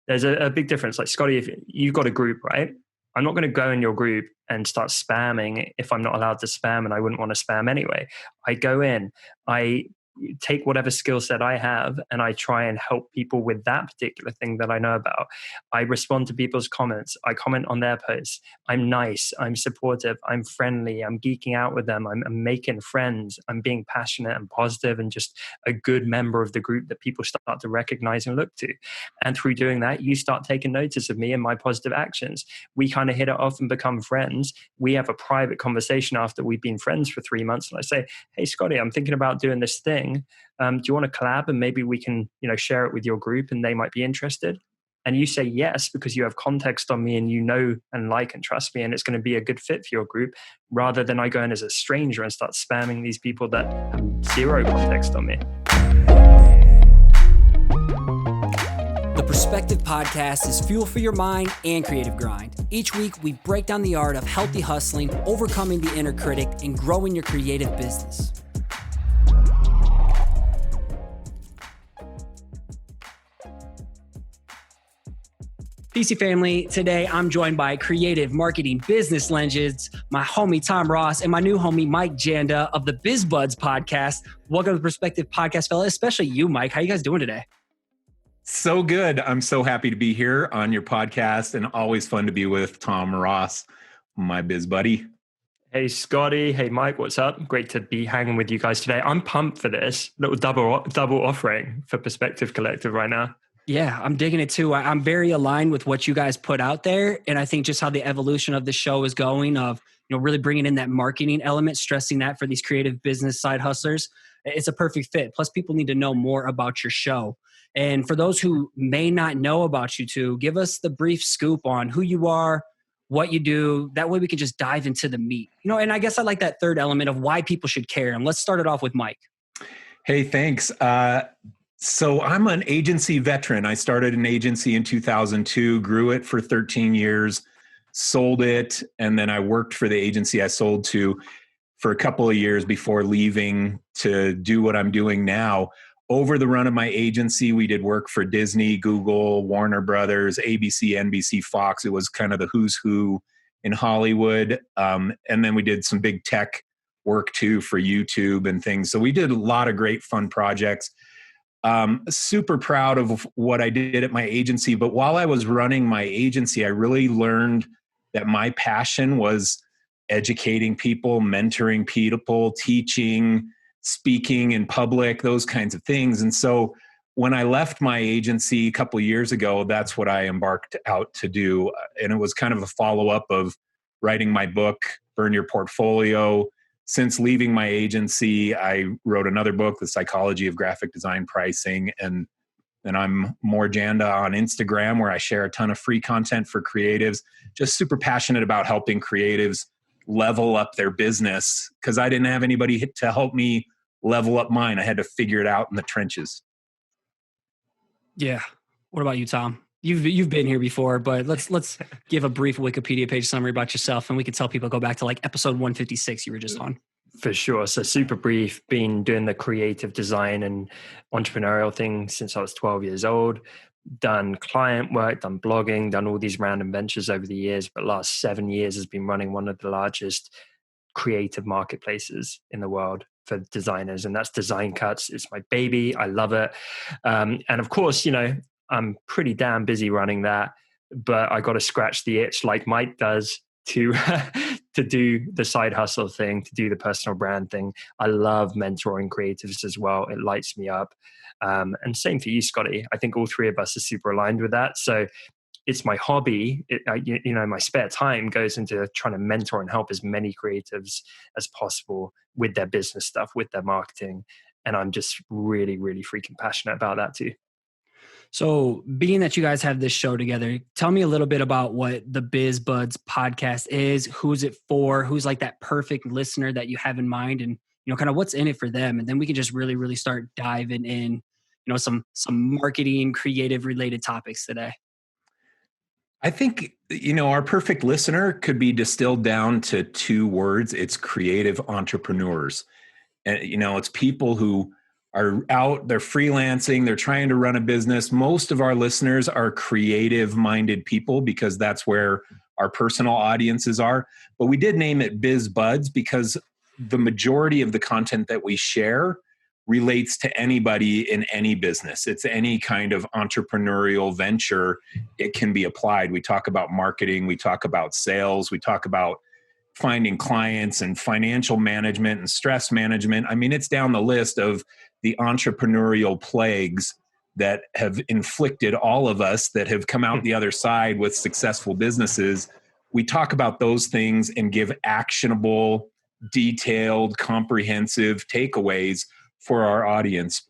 there's a big difference. Like Scotty, if you've got a group, right? I'm not going to go in your group and start spamming if I'm not allowed to spam, and I wouldn't want to spam anyway. I go in, I take whatever skill set I have, and I try and help people with that particular thing that I know about. I respond to people's comments. I comment on their posts. I'm nice. I'm supportive. I'm friendly. I'm geeking out with them. I'm making friends. I'm being passionate and positive and just a good member of the group that people start to recognize and look to. And through doing that, you start taking notice of me and my positive actions. We kind of hit it off and become friends. We have a private conversation after we've been friends for 3 months. And I say, hey, Scotty, I'm thinking about doing this thing. Do you want to collab, and maybe we can, share it with your group and they might be interested? And you say yes because you have context on me and you know and like and trust me, and it's going to be a good fit for your group, rather than I go in as a stranger and start spamming these people that have zero context on me. The Perspective Podcast is fuel for your mind and creative grind. Each week, we break down the art of healthy hustling, overcoming the inner critic, and growing your creative business. PC family, today I'm joined by creative marketing business legends, my homie Tom Ross and my new homie Mike Janda of the Biz Buds Podcast. Welcome to the Perspective Podcast, fella, especially you, Mike. How you guys doing today? So good. I'm so happy to be here on your podcast, and always fun to be with Tom Ross, my biz buddy. Hey, Scotty. Hey, Mike. What's up? Great to be hanging with you guys today. I'm pumped for this little double offering for Perspective Collective right now. Yeah, I'm digging it too. I'm very aligned with what you guys put out there. And I think just how the evolution of the show is going, of really bringing in that marketing element, stressing that for these creative business side hustlers, it's a perfect fit. Plus, people need to know more about your show. And for those who may not know about you two, give us the brief scoop on who you are, what you do. That way we can just dive into the meat. And I guess I like that third element of why people should care. And let's start it off with Mike. Hey, thanks. So I'm an agency veteran. I started an agency in 2002, grew it for 13 years, sold it, and then I worked for the agency I sold to for a couple of years before leaving to do what I'm doing now. Over the run of my agency, we did work for Disney, Google, Warner Brothers, ABC, NBC, Fox. It was kind of the who's who in Hollywood. And then we did some big tech work too for YouTube and things. So we did a lot of great fun projects. Super proud of what I did at my agency. But while I was running my agency, I really learned that my passion was educating people, mentoring people, teaching, speaking in public, those kinds of things. And so when I left my agency a couple of years ago, that's what I embarked out to do. And it was kind of a follow-up of writing my book, Burn Your Portfolio. Since leaving my agency, I wrote another book, The Psychology of Graphic Design Pricing, and I'm more Janda on Instagram, where I share a ton of free content for creatives. Just super passionate about helping creatives level up their business, because I didn't have anybody to help me level up mine. I had to figure it out in the trenches. Yeah. What about you, Tom? You've been here before, but let's give a brief Wikipedia page summary about yourself, and we can tell people go back to like episode 156 you were just on. For sure. So super brief, been doing the creative design and entrepreneurial thing since I was 12 years old, done client work, done blogging, done all these random ventures over the years, but last 7 years has been running one of the largest creative marketplaces in the world for designers, and that's Design Cuts. It's my baby. I love it. And of course, I'm pretty damn busy running that, but I got to scratch the itch like Mike does to do the side hustle thing, to do the personal brand thing. I love mentoring creatives as well. It lights me up. And same for you, Scotty. I think all three of us are super aligned with that. So it's my hobby. My spare time goes into trying to mentor and help as many creatives as possible with their business stuff, with their marketing. And I'm just really, really freaking passionate about that too. So being that you guys have this show together, tell me a little bit about what the Biz Buds Podcast is. Who's it for? Who's like that perfect listener that you have in mind, and kind of what's in it for them? And then we can just really, really start diving in, some marketing, creative related topics today. I think, our perfect listener could be distilled down to two words. It's creative entrepreneurs. And, it's people who are out, they're freelancing, they're trying to run a business. Most of our listeners are creative minded people because that's where our personal audiences are. But we did name it Biz Buds because the majority of the content that we share relates to anybody in any business. It's any kind of entrepreneurial venture. It can be applied. We talk about marketing, we talk about sales, we talk about finding clients and financial management and stress management. I mean, it's down the list of the entrepreneurial plagues that have inflicted all of us that have come out the other side with successful businesses. We talk about those things and give actionable, detailed, comprehensive takeaways for our audience.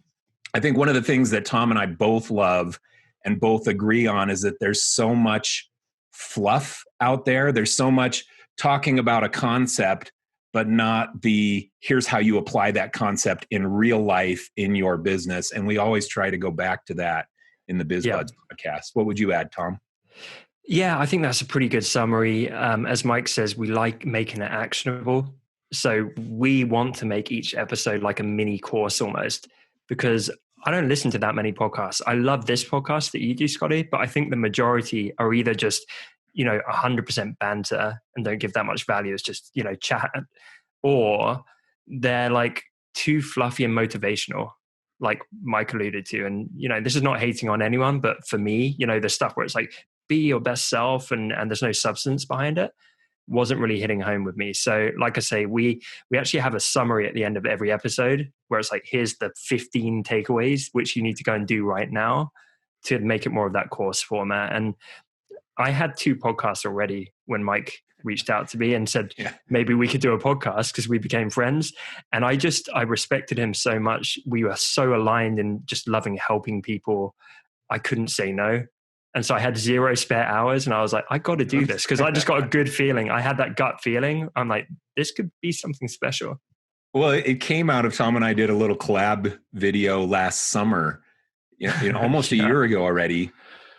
I think one of the things that Tom and I both love and both agree on is that there's so much fluff out there. There's so much talking about a concept, but not the here's how you apply that concept in real life in your business. And we always try to go back to that in the Biz Buds podcast. What would you add, Tom? Yeah, I think that's a pretty good summary. As Mike says, we like making it actionable. So we want to make each episode like a mini course almost, because I don't listen to that many podcasts. I love this podcast that you do, Scotty, but I think the majority are either just 100% banter and don't give that much value. It's just, chat, or they're like too fluffy and motivational, like Mike alluded to. And, this is not hating on anyone, but for me, the stuff where it's like, be your best self and there's no substance behind it wasn't really hitting home with me. So like I say, we actually have a summary at the end of every episode where it's like, here's the 15 takeaways, which you need to go and do right now to make it more of that course format. And I had 2 podcasts already when Mike reached out to me and said, maybe we could do a podcast because we became friends. And I respected him so much. We were so aligned in just loving helping people. I couldn't say no. And so I had 0 spare hours and I was like, I got to do this because I just got a good feeling. I had that gut feeling. I'm like, this could be something special. Well, it came out of Tom and I did a little collab video last summer, almost a year ago already.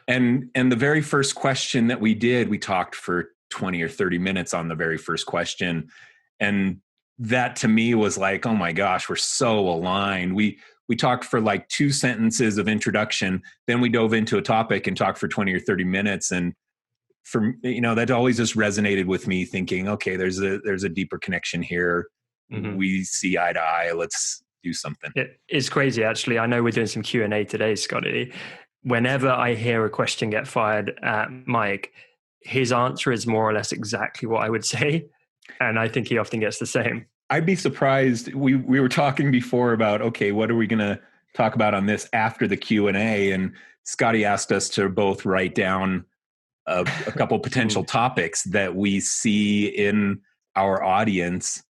And the very first question that we did, we talked for 20 or 30 minutes on the very first question. And that to me was like, oh my gosh, we're so aligned. We talked for like 2 sentences of introduction. Then we dove into a topic and talked for 20 or 30 minutes. And for, that always just resonated with me thinking, okay, there's a deeper connection here. Mm-hmm. We see eye to eye. Let's do something. It's crazy. Actually, I know we're doing some Q&A today, Scotty. Whenever I hear a question get fired at Mike, his answer is more or less exactly what I would say. And I think he often gets the same. I'd be surprised. We were talking before about, okay, what are we going to talk about on this after the Q&A? And Scotty asked us to both write down a couple potential topics that we see in our audience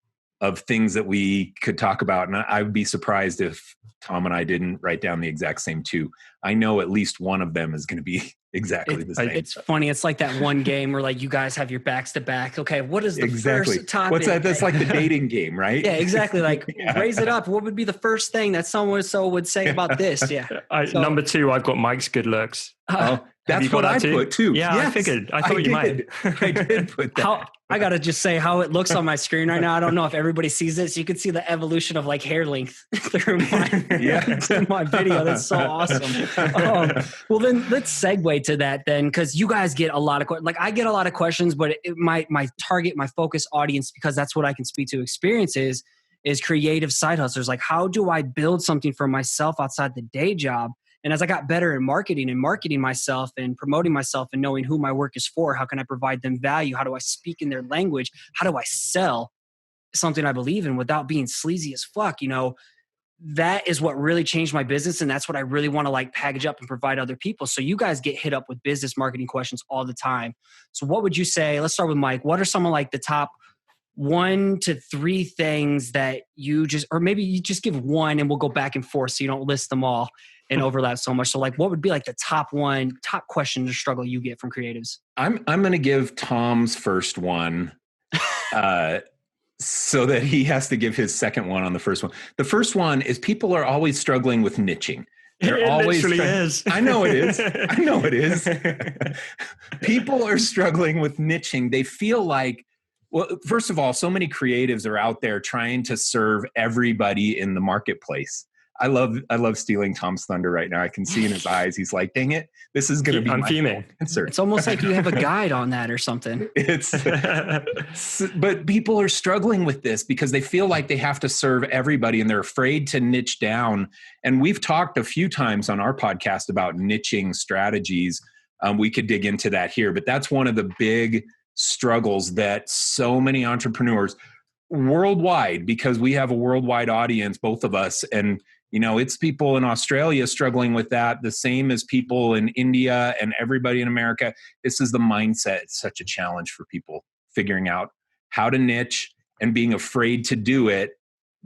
of things that we could talk about. And I would be surprised if Tom and I didn't write down the exact same 2. I know at least one of them is going to be exactly the same. It's funny. It's like that one game where like you guys have your backs to back. Okay, what is the first topic? What's that? That's like the dating game, right? Yeah, exactly. Like raise it up. What would be the first thing that someone would say about this? Yeah. Number 2, I've got Mike's good looks. That's what I put too. Yeah, yes, I figured. I thought you might. I did put that. I got to just say how it looks on my screen right now. I don't know if everybody sees this. You can see the evolution of like hair length through my video. That's so awesome. Well, then let's segue to that then, because you guys get a lot of I get a lot of questions, but my target, my focus audience, because that's what I can speak to experiences is creative side hustlers. Like, how do I build something for myself outside the day job? And as I got better in marketing myself and promoting myself and knowing who my work is for, how can I provide them value? How do I speak in their language? How do I sell something I believe in without being sleazy as fuck? That is what really changed my business. And that's what I really want to like package up and provide other people. So you guys get hit up with business marketing questions all the time. So what would you say? Let's start with Mike. What are some of like the top 1 to 3 things that you or maybe you just give one and we'll go back and forth so you don't list them all and overlap so much. So like, what would be like the top question or struggle you get from creatives? I'm going to give Tom's first one so that he has to give his second one on the first one. The first one is people are always struggling with niching. It always is. I know it is. People are struggling with niching. They feel like, well, first of all, so many creatives are out there trying to serve everybody in the marketplace. love stealing Tom's thunder right now. I can see in his eyes. He's like, dang it, this is going to be I'm my fuming. answer. It's almost like you have a guide on that or something. But people are struggling with this because they feel like they have to serve everybody and they're afraid to niche down. And we've talked a few times on our podcast about niching strategies. We could dig into that here, but that's one of the big struggles that so many entrepreneurs worldwide, because we have a worldwide audience, both of us. And, it's people in Australia struggling with that, the same as people in India and everybody in America. This is the mindset. It's such a challenge for people figuring out how to niche and being afraid to do it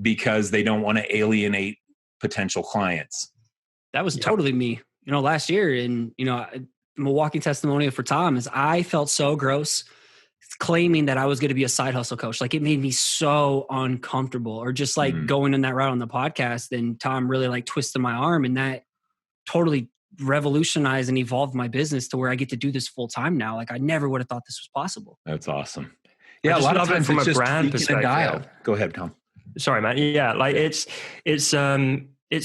because they don't want to alienate potential clients. That was totally me. Last year, and, I'm a walking testimonial for Tom, is I felt so gross claiming that I was going to be a side hustle coach. Like, it made me so uncomfortable, or just like going in that route on the podcast. And Tom really like twisted my arm, and that totally revolutionized and evolved my business to where I get to do this full time now. Like, I never would have thought this was possible. That's awesome. Yeah. A lot of times from it's a just brand perspective. Go ahead, Tom. Sorry, man. Yeah. Like it's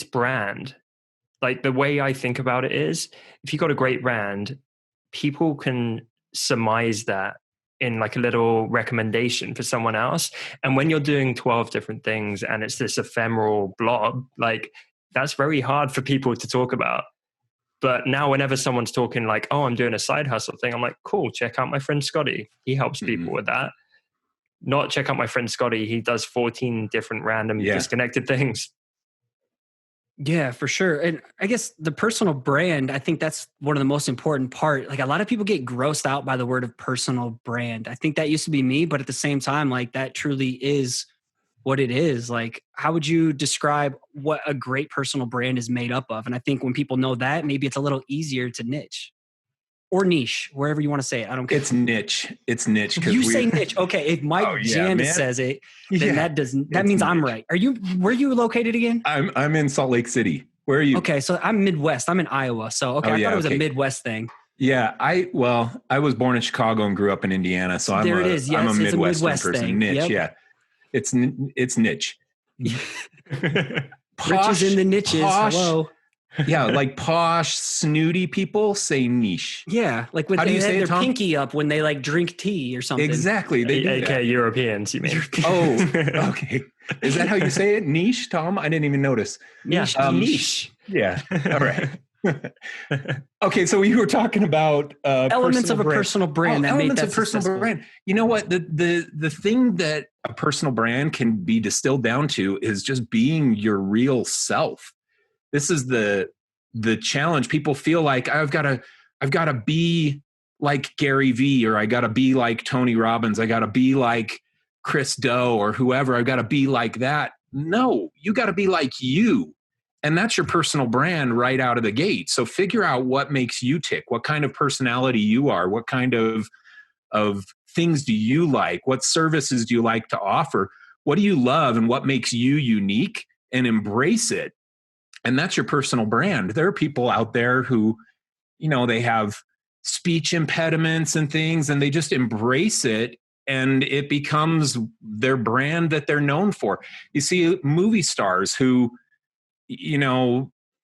brand. Like, the way I think about it is, if you've got a great brand, people can surmise that in like a little recommendation for someone else. And when you're doing 12 different things and it's this ephemeral blob, like, that's very hard for people to talk about. But now whenever someone's talking like, oh, I'm doing a side hustle thing, I'm like, cool, check out my friend Scotty. He helps people with that. Not check out my friend Scotty. He does 14 different random disconnected things. Yeah, for sure. And I guess the personal brand, I think that's one of the most important part. Like, a lot of people get grossed out by the word of personal brand. I think that used to be me, but at the same time, like, that truly is what it is. Like, how would you describe what a great personal brand is made up of? And I think when people know that, maybe it's a little easier to niche. Or niche, wherever you want to say it. I don't care. It's niche. You say niche. Okay. If Mike Janda says it, then that means I'm right. Where are you located again? I'm in Salt Lake City. Where are you? Okay. So I'm Midwest. I'm in Iowa. So, I thought it was a Midwest thing. Yeah. I was born in Chicago and grew up in Indiana. So I'm a Midwestern person. Thing. Niche. Yep. Yeah. It's niche. Riches in the niches. Hello. Yeah, like posh, snooty people say niche. Yeah, like when they have their pinky up when they like drink tea or something. Exactly. Okay, Europeans, you mean? Oh, okay. Is that how you say it? Niche, Tom? I didn't even notice. Yeah, niche. Yeah. All right. Okay, so you were talking about elements of a personal brand. Elements of personal brand. You know what? The thing that a personal brand can be distilled down to is just being your real self. This is the challenge. People feel like I've got to be like Gary Vee, or I got to be like Tony Robbins. I got to be like Chris Do or whoever. I've got to be like that. No, you got to be like you. And that's your personal brand right out of the gate. So figure out what makes you tick, what kind of personality you are, what kind of things do you like, what services do you like to offer, what do you love, and what makes you unique, and embrace it. And that's your personal brand. There are people out there who, they have speech impediments and things, and they just embrace it, and it becomes their brand that they're known for. You see movie stars who,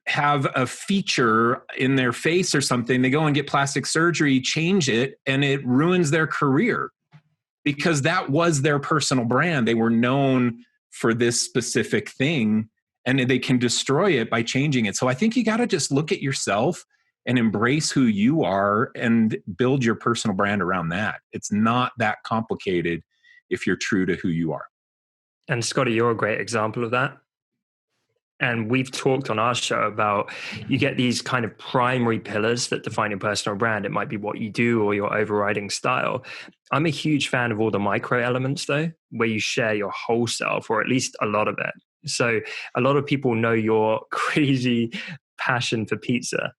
have a feature in their face or something. They go and get plastic surgery, change it, and it ruins their career because that was their personal brand. They were known for this specific thing, and they can destroy it by changing it. So I think you got to just look at yourself and embrace who you are and build your personal brand around that. It's not that complicated if you're true to who you are. And Scotty, you're a great example of that. And we've talked on our show about, you get these kind of primary pillars that define your personal brand. It might be what you do or your overriding style. I'm a huge fan of all the micro elements though, where you share your whole self, or at least a lot of it. So a lot of people know your crazy passion for pizza.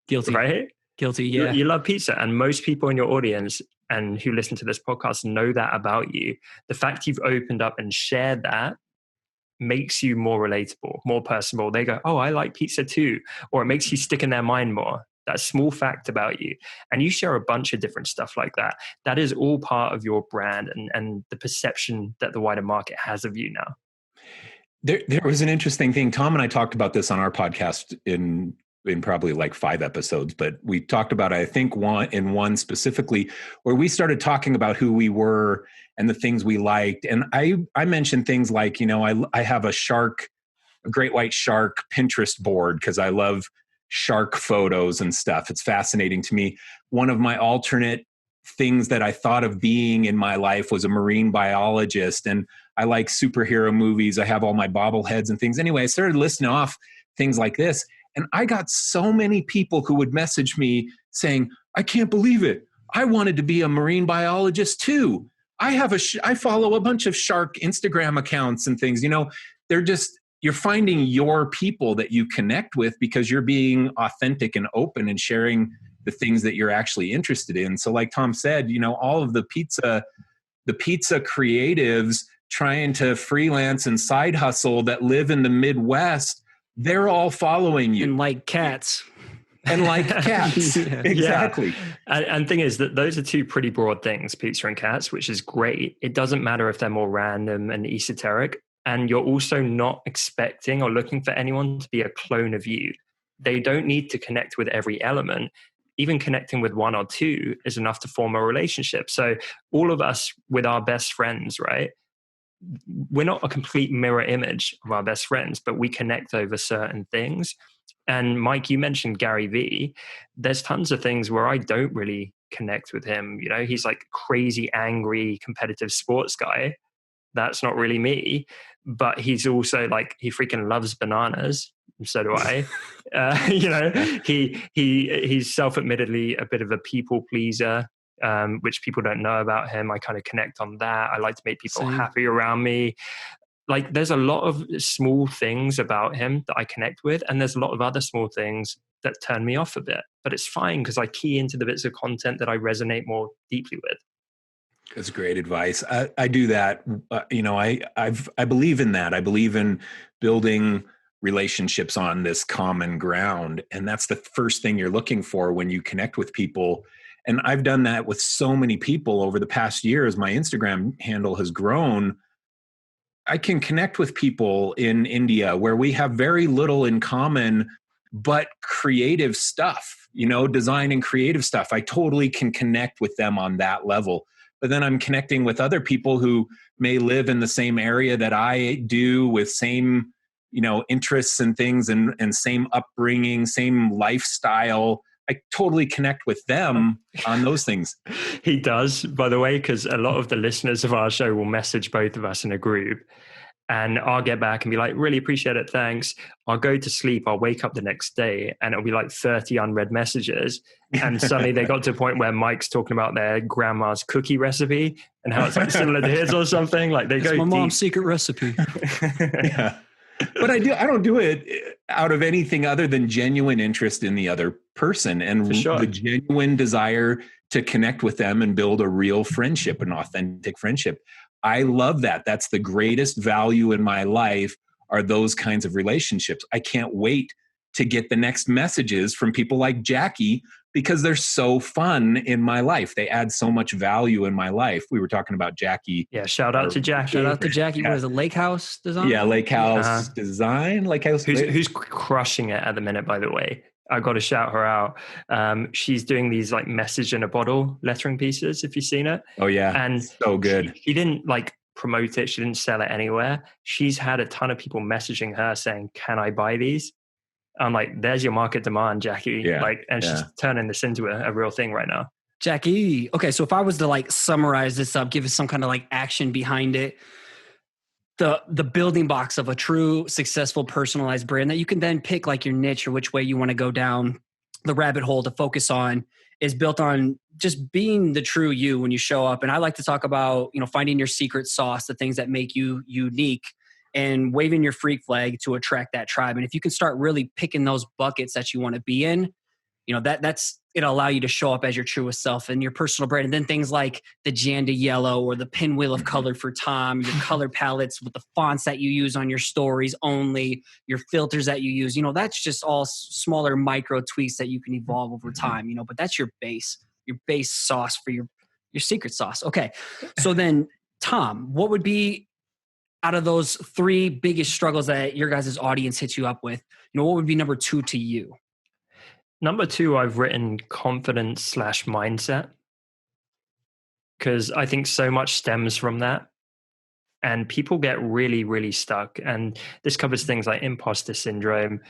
Guilty. Right? Guilty, yeah. You love pizza. And most people in your audience and who listen to this podcast know that about you. The fact you've opened up and shared that makes you more relatable, more personable. They go, oh, I like pizza too. Or it makes you stick in their mind more. That small fact about you. And you share a bunch of different stuff like that. That is all part of your brand and the perception that the wider market has of you now. There was an interesting thing. Tom and I talked about this on our podcast in probably like 5 episodes, but we talked about, I think one specifically, where we started talking about who we were and the things we liked. And I mentioned things like, I have a great white shark Pinterest board because I love shark photos and stuff. It's fascinating to me. One of my alternate things that I thought of being in my life was a marine biologist, and I like superhero movies. I have all my bobbleheads and things. Anyway, I started listing off things like this, and I got so many people who would message me saying, I can't believe it. I wanted to be a marine biologist too. I follow a bunch of shark Instagram accounts and things. You're finding your people that you connect with because you're being authentic and open and sharing the things that you're actually interested in. So like Tom said, all of the pizza creatives trying to freelance and side hustle that live in the Midwest, they're all following you. And like cats. Yeah. Exactly. And thing is that those are two pretty broad things, pizza and cats, which is great. It doesn't matter if they're more random and esoteric. And you're also not expecting or looking for anyone to be a clone of you. They don't need to connect with every element. Even connecting with one or two is enough to form a relationship. So all of us with our best friends, right? We're not a complete mirror image of our best friends, but we connect over certain things. And Mike, you mentioned Gary Vee. There's tons of things where I don't really connect with him. He's like crazy, angry, competitive sports guy. That's not really me. But he's also like, he freaking loves bananas. So do I. He's self-admittedly a bit of a people pleaser, which people don't know about him. I kind of connect on that. I like to make people happy around me. Like there's a lot of small things about him that I connect with. And there's a lot of other small things that turn me off a bit. But it's fine because I key into the bits of content that I resonate more deeply with. That's great advice. I do that. I believe in that. I believe in building relationships on this common ground. And that's the first thing you're looking for when you connect with people. And I've done that with so many people over the past year as my Instagram handle has grown. I can connect with people in India where we have very little in common, but creative stuff, design and creative stuff. I totally can connect with them on that level. But then I'm connecting with other people who may live in the same area that I do with same, interests and things and same upbringing, same lifestyle. I totally connect with them on those things. He does, by the way, because a lot of the listeners of our show will message both of us in a group. And I'll get back and be like, really appreciate it. Thanks. I'll go to sleep. I'll wake up the next day and it'll be like 30 unread messages. And suddenly they got to a point where Mike's talking about their grandma's cookie recipe and how it's like similar to his or something. Like they go my deep. mom's secret recipe. Yeah. But I don't do it out of anything other than genuine interest in the other person and the genuine desire to connect with them and build a real friendship, an authentic friendship. I love that. That's the greatest value in my life are those kinds of relationships. I can't wait to get the next messages from people like Jackie because they're so fun in my life. They add so much value in my life. We were talking about Jackie. Yeah, shout out to Jackie. Shout out to Jackie. Yeah. What is it, Lake House Design? Yeah, Lake House Design. Lake House. Who's crushing it at the minute, by the way. I got to shout her out. She's doing these like message in a bottle lettering pieces, if you've seen it. Oh yeah. And so good. She didn't like promote it. She didn't sell it anywhere. She's had a ton of people messaging her saying, can I buy these? I'm like, there's your market demand, Jackie. Yeah. She's turning this into a real thing right now. Jackie. Okay. So if I was to like summarize this up, give us some kind of like action behind it, the building blocks of a true successful personalized brand that you can then pick like your niche or which way you want to go down the rabbit hole to focus on is built on just being the true you when you show up. And I like to talk about, finding your secret sauce, the things that make you unique and waving your freak flag to attract that tribe. And if you can start really picking those buckets that you want to be in, it'll allow you to show up as your truest self and your personal brand. And then things like the Janda yellow or the pinwheel of color for Tom, your color palettes with the fonts that you use on your stories only, your filters that you use, that's just all smaller micro tweaks that you can evolve over time, but that's your base sauce for your secret sauce. Okay. So then Tom, what would be out of those 3 biggest struggles that your guys' audience hits you up with, what would be number 2 to you? Number 2, I've written confidence/mindset, because I think so much stems from that. And people get really, really stuck. And this covers things like imposter syndrome.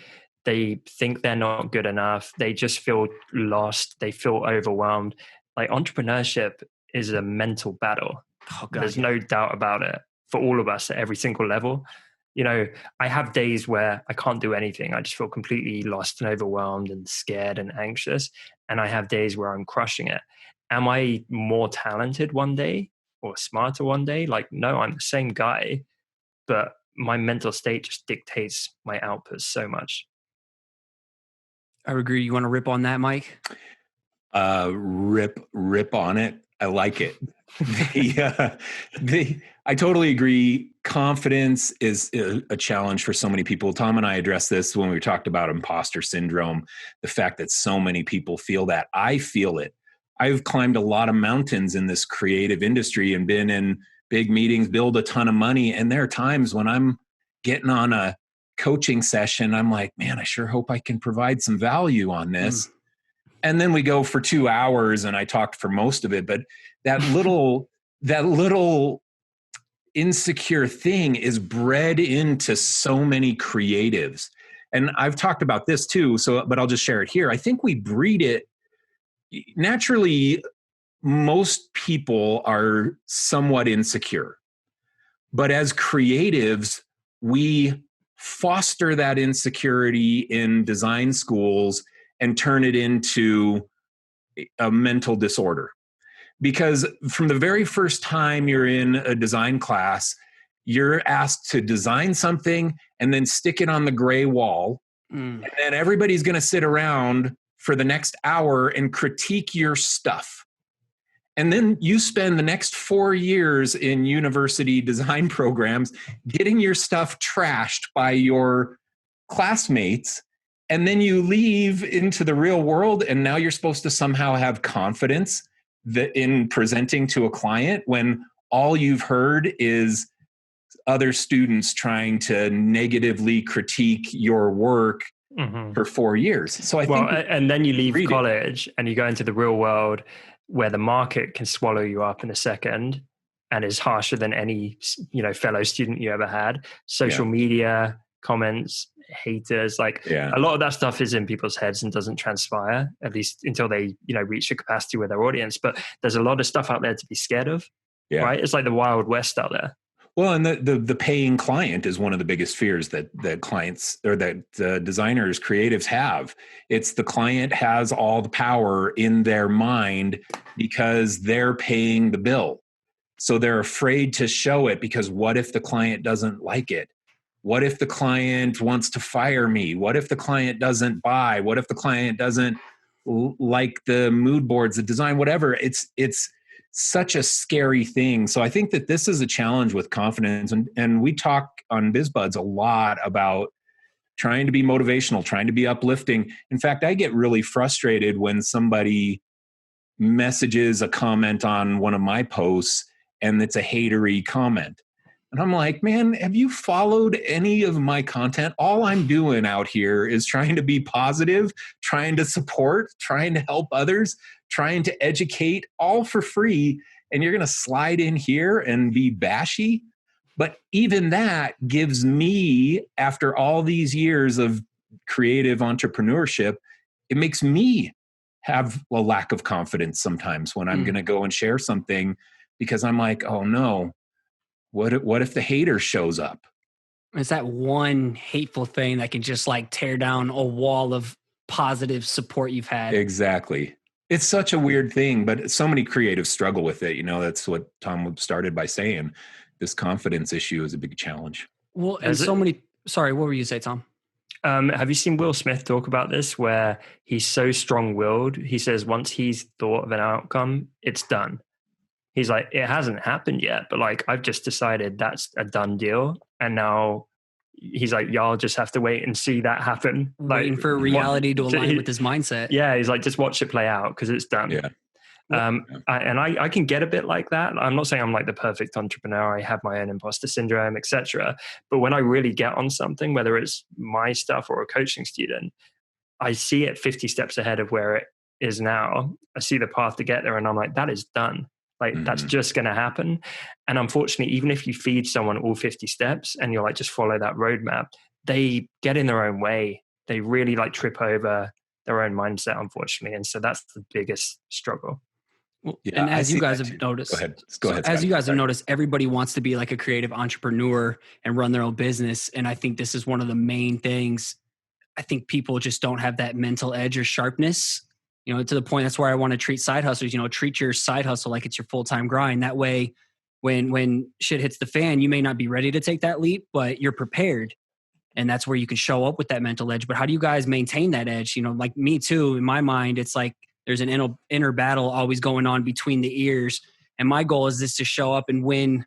They think they're not good enough. They just feel lost. They feel overwhelmed. Like, entrepreneurship is a mental battle. Oh, God, There's no doubt about it for all of us at every single level. I have days where I can't do anything. I just feel completely lost and overwhelmed and scared and anxious. And I have days where I'm crushing it. Am I more talented one day or smarter one day? Like, no, I'm the same guy, but my mental state just dictates my output so much. I agree. You want to rip on that, Mike? Rip on it. I like it. I totally agree. Confidence is a challenge for so many people. Tom and I addressed this when we talked about imposter syndrome, the fact that so many people feel that. I feel it. I've climbed a lot of mountains in this creative industry and been in big meetings, build a ton of money. And there are times when I'm getting on a coaching session, I'm like, man, I sure hope I can provide some value on this. And then we go for 2 hours and I talked for most of it, but that little insecure thing is bred into so many creatives. And I've talked about this too, but I'll just share it here. I think we breed it naturally. Most people are somewhat insecure, but as creatives, we foster that insecurity in design schools and turn it into a mental disorder. Because from the very first time you're in a design class, you're asked to design something and then stick it on the gray wall. And then everybody's going to sit around for the next hour and critique your stuff. And then you spend the next 4 years in university design programs getting your stuff trashed by your classmates. And then you leave into the real world, and now you're supposed to somehow have confidence that in presenting to a client when all you've heard is other students trying to negatively critique your work for 4 years. So I think, and then you leave college and you go into the real world where the market can swallow you up in a second and is harsher than any, fellow student you ever had. Social media, comments, haters, a lot of that stuff is in people's heads and doesn't transpire, at least until they, reach the capacity with their audience. But there's a lot of stuff out there to be scared of, right? It's like the Wild West out there. Well, and the paying client is one of the biggest fears that clients or that designers, creatives have. It's the client has all the power in their mind because they're paying the bill. So they're afraid to show it because what if the client doesn't like it? What if the client wants to fire me? What if the client doesn't buy? What if the client doesn't like the mood boards, the design, whatever? It's such a scary thing. So I think that this is a challenge with confidence. And we talk on BizBuds a lot about trying to be motivational, trying to be uplifting. In fact, I get really frustrated when somebody messages a comment on one of my posts and it's a hatery comment. And I'm like, man, have you followed any of my content? All I'm doing out here is trying to be positive, trying to support, trying to help others, trying to educate, all for free. And you're going to slide in here and be bashy. But even that gives me, after all these years of creative entrepreneurship, it makes me have a lack of confidence sometimes when I'm going to go and share something because I'm like, oh no. What if the hater shows up? It's that one hateful thing that can just tear down a wall of positive support you've had. Exactly. It's such a weird thing, but so many creatives struggle with it. That's what Tom started by saying. This confidence issue is a big challenge. Well, and sorry, what were you say, Tom? Have you seen Will Smith talk about this where he's so strong-willed? He says once he's thought of an outcome, it's done. He's like, it hasn't happened yet, but I've just decided that's a done deal. And now he's like, y'all just have to wait and see that happen. Waiting for reality to align with his mindset. Yeah. He's like, just watch it play out because it's done. Yeah. I can get a bit like that. I'm not saying I'm like the perfect entrepreneur. I have my own imposter syndrome, etc. But when I really get on something, whether it's my stuff or a coaching student, I see it 50 steps ahead of where it is now. I see the path to get there and I'm like, that is done. Like that's just going to happen. And unfortunately, even if you feed someone all 50 steps and you're like, just follow that roadmap, they get in their own way. They really like trip over their own mindset, unfortunately. And so that's the biggest struggle. Well, yeah, and as you guys have noticed, go ahead. As you guys have noticed, everybody wants to be like a creative entrepreneur and run their own business. And I think this is one of the main things. I think people just don't have that mental edge or sharpness, to the point. That's where I want to treat side hustlers, treat your side hustle like it's your full-time grind. That way, when shit hits the fan, you may not be ready to take that leap, but you're prepared. And that's where you can show up with that mental edge. But how do you guys maintain that edge? Like me too, in my mind, it's like there's an inner battle always going on between the ears. And my goal is just to show up and win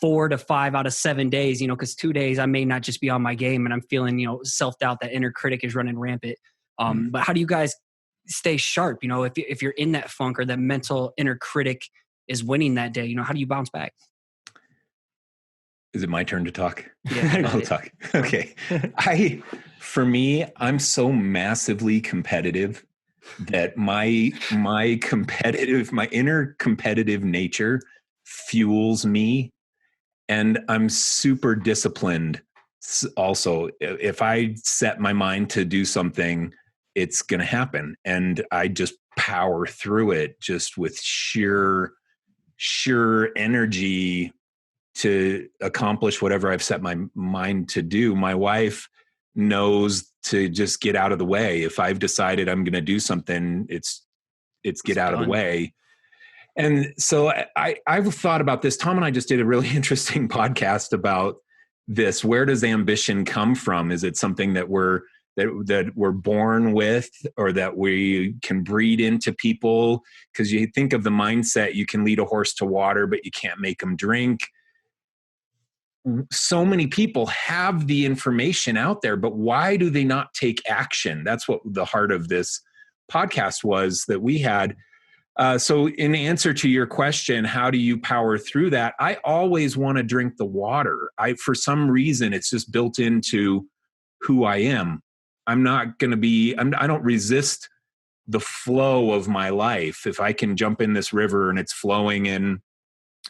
4 to 5 out of 7 days, because 2 days I may not just be on my game and I'm feeling, self-doubt, that inner critic is running rampant. But how do you guys stay sharp? If you're in that funk or that mental inner critic is winning that day, how do you bounce back? Is it my turn to talk? Yeah. I'll talk. Okay. For me, I'm so massively competitive that my inner competitive nature fuels me. And I'm super disciplined. Also, if I set my mind to do something, it's going to happen. And I just power through it just with sheer energy to accomplish whatever I've set my mind to do. My wife knows to just get out of the way. If I've decided I'm going to do something, it's get out of the way. And so I've thought about this. Tom and I just did a really interesting podcast about this. Where does ambition come from? Is it something that we're born with, or that we can breed into people? Because you think of the mindset, you can lead a horse to water, but you can't make them drink. So many people have the information out there, but why do they not take action? That's what the heart of this podcast was that we had. So in answer to your question, how do you power through that? I always want to drink the water. For some reason, it's just built into who I am. I don't resist the flow of my life. If I can jump in this river and it's flowing in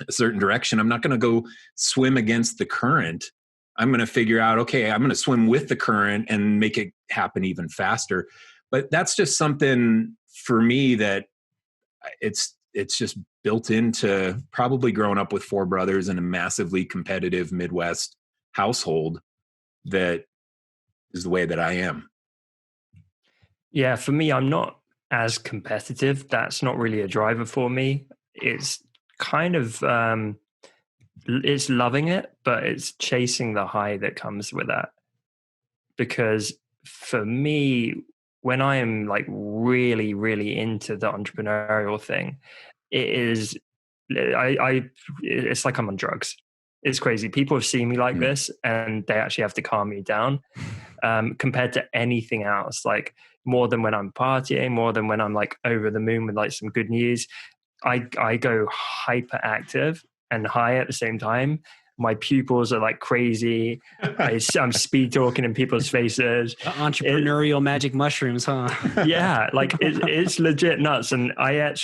a certain direction, I'm not going to go swim against the current. I'm going to figure out, okay, I'm going to swim with the current and make it happen even faster. But that's just something for me that it's just built into, probably growing up with 4 brothers in a massively competitive Midwest household, that is the way that I am. Yeah, for me, I'm not as competitive. That's not really a driver for me. It's kind of, it's loving it, but it's chasing the high that comes with that. Because for me, when I am like really, really into the entrepreneurial thing, it's like I'm on drugs. It's crazy. People have seen me like this and they actually have to calm me down compared to anything else. Like more than when I'm partying, more than when I'm like over the moon with like some good news. I go hyperactive and high at the same time. My pupils are like crazy. I'm speed talking in people's faces. Entrepreneurial magic mushrooms, huh? Yeah, like it's legit nuts. And I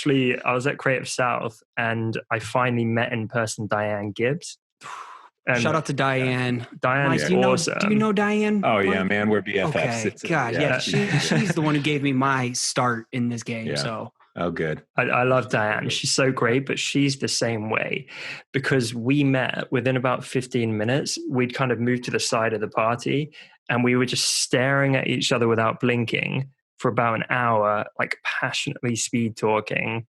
was at Creative South and I finally met in person Diane Gibbs. And shout out to Diane. Diane's awesome. Do you know Diane? Oh yeah, man, we're BFFs. Okay. God, yeah. She's the one who gave me my start in this game. Yeah. So. Oh, good. I love Diane. She's so great, but she's the same way because we met within about 15 minutes. We'd kind of moved to the side of the party and we were just staring at each other without blinking for about an hour, like passionately speed talking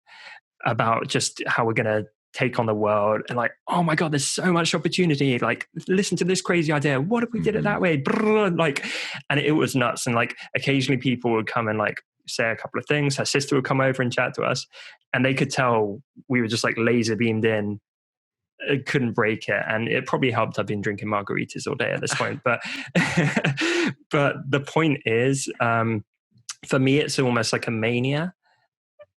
about just how we're going to take on the world and like, oh my God, there's so much opportunity. Like, listen to this crazy idea. What if we did it that way? Like, and it was nuts. And like occasionally people would come and like, say a couple of things. Her sister would come over and chat to us and they could tell we were just like laser beamed in. It couldn't break it. And it probably helped I've been drinking margaritas all day at this point. But but the point is, for me, it's almost like a mania.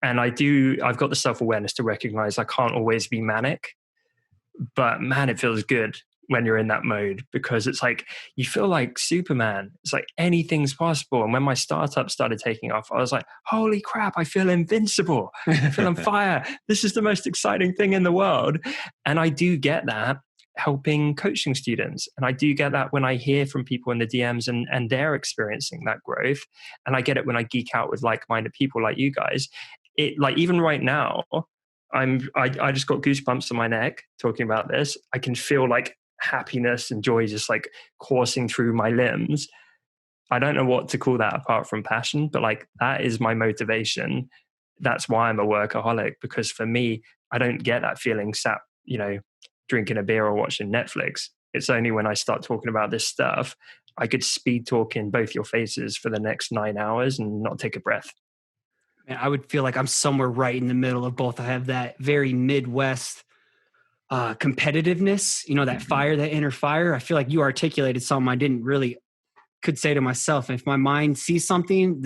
And I've got the self-awareness to recognize I can't always be manic, but man, it feels good when you're in that mode, because it's like, you feel like Superman. It's like anything's possible. And when my startup started taking off, I was like, holy crap, I feel invincible. I feel on fire. This is the most exciting thing in the world. And I do get that helping coaching students. And I do get that when I hear from people in the DMs and they're experiencing that growth. And I get it when I geek out with like-minded people like you guys. It, like, even right now, I just got goosebumps on my neck talking about this. I can feel like happiness and joy just like coursing through my limbs. I don't know what to call that apart from passion, but like, that is my motivation. That's why I'm a workaholic, because for me, I don't get that feeling sat, drinking a beer or watching Netflix. It's only when I start talking about this stuff, I could speed talk in both your faces for the next 9 hours and not take a breath. And I would feel like I'm somewhere right in the middle of both. I have that very Midwest competitiveness, that fire, that inner fire. I feel like you articulated something I didn't really could say to myself. If my mind sees something,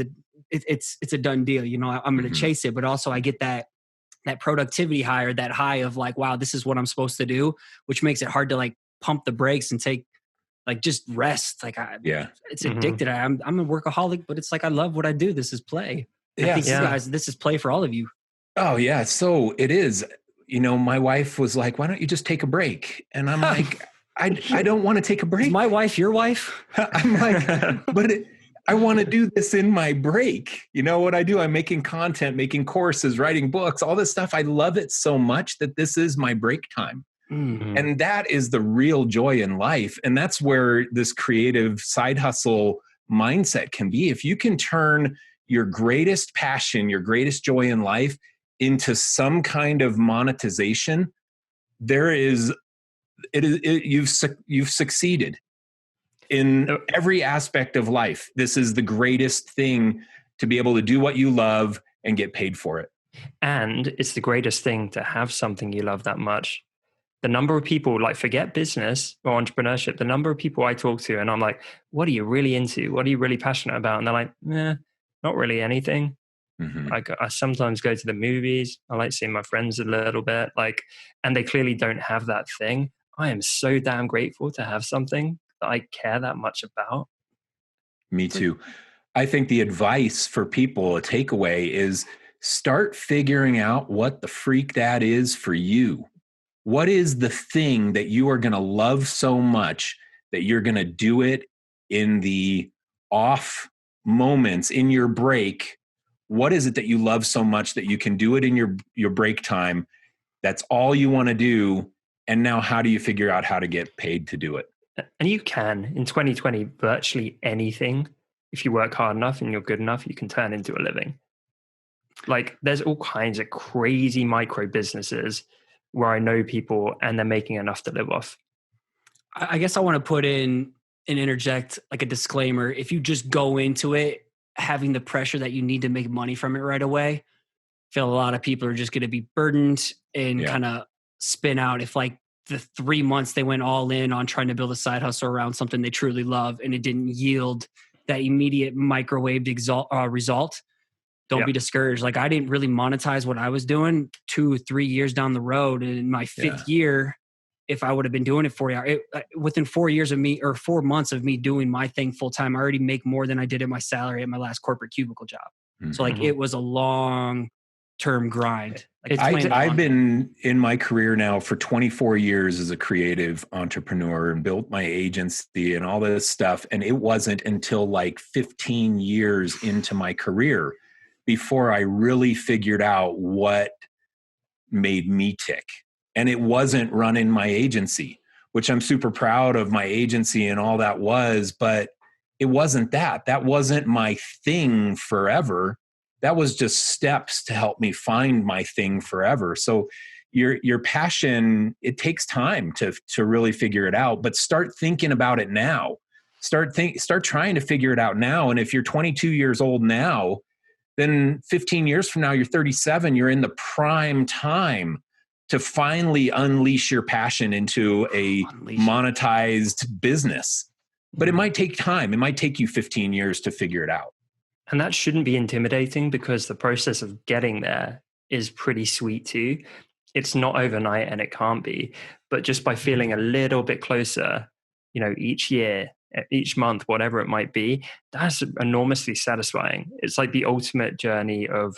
it's a done deal. I'm going to chase it, but also I get that productivity high, or that high of like, wow, this is what I'm supposed to do, which makes it hard to like pump the brakes and take like just rest. Like it's addicted. I'm a workaholic, but it's like, I love what I do. This is play. I think you guys, this is play for all of you. Oh yeah. So it is. My wife was like, why don't you just take a break? And I'm like, I don't want to take a break. Is my wife your wife? I'm like, but I want to do this in my break. You know what I do? I'm making content, making courses, writing books, all this stuff. I love it so much that this is my break time. Mm-hmm. And that is the real joy in life. And that's where this creative side hustle mindset can be. If you can turn your greatest passion, your greatest joy in life into some kind of monetization, you've succeeded in every aspect of life. This is the greatest thing, to be able to do what you love and get paid for it. And it's the greatest thing to have something you love that much. The number of people, like, forget business or entrepreneurship, the number of people I talk to and I'm like, what are you really into? What are you really passionate about? And they're like, not really anything. Mm-hmm. I sometimes go to the movies. I like seeing my friends a little bit, and they clearly don't have that thing. I am so damn grateful to have something that I care that much about. Me too. I think the advice for people, a takeaway, is start figuring out what the freak that is for you. What is the thing that you are going to love so much that you're going to do it in the off moments, in your break? What is it that you love so much that you can do it in your break time? That's all you want to do. And now how do you figure out how to get paid to do it? And you can, in 2020, virtually anything, if you work hard enough and you're good enough, you can turn into a living. Like, there's all kinds of crazy micro businesses where I know people and they're making enough to live off. I guess I want to put in and interject like a disclaimer. If you just go into it having the pressure that you need to make money from it right away, I feel a lot of people are just going to be burdened and kind of spin out. If like the 3 months they went all in on trying to build a side hustle around something they truly love and it didn't yield that immediate microwaved result, don't be discouraged. Like, I didn't really monetize what I was doing 2-3 years down the road. And in my fifth year, if I would have been doing it 40 hours, within 4 years of me, or 4 months of me doing my thing full time, I already make more than I did at my salary at my last corporate cubicle job. Mm-hmm. So like, it was a long term grind. Like, I've been in my career now for 24 years as a creative entrepreneur and built my agency and all this stuff. And it wasn't until like 15 years into my career before I really figured out what made me tick. And it wasn't running my agency, which I'm super proud of my agency and all that was, but it wasn't that. That wasn't my thing forever. That was just steps to help me find my thing forever. So your passion, it takes time to really figure it out, but start thinking about it now. Start trying to figure it out now. And if you're 22 years old now, then 15 years from now, you're 37, you're in the prime time to finally unleash your passion into a monetized business. But it might take time. It might take you 15 years to figure it out. And that shouldn't be intimidating because the process of getting there is pretty sweet too. It's not overnight and it can't be, but just by feeling a little bit closer, each year, each month, whatever it might be, that's enormously satisfying. It's like the ultimate journey of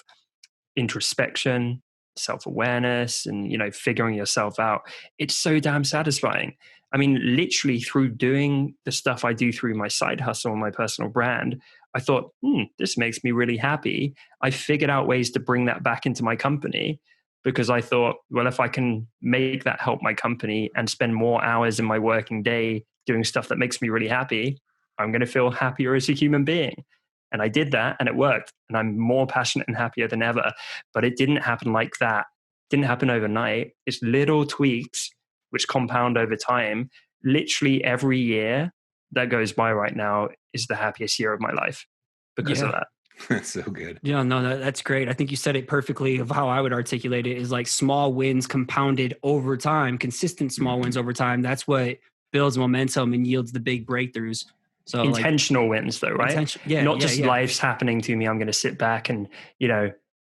introspection, self-awareness, and figuring yourself out. It's so damn satisfying. I mean, literally through doing the stuff I do through my side hustle and my personal brand, I thought, this makes me really happy. I figured out ways to bring that back into my company because I thought, well, if I can make that help my company and spend more hours in my working day doing stuff that makes me really happy, I'm going to feel happier as a human being. And I did that and it worked. And I'm more passionate and happier than ever. But it didn't happen like that. It didn't happen overnight. It's little tweaks which compound over time. Literally every year that goes by right now is the happiest year of my life because of that. That's so good. Yeah, no, that's great. I think you said it perfectly of how I would articulate it is like small wins compounded over time, consistent small wins over time. That's what builds momentum and yields the big breakthroughs. So intentional wins though, right? Not just yeah. Life's happening to me. I'm going to sit back and,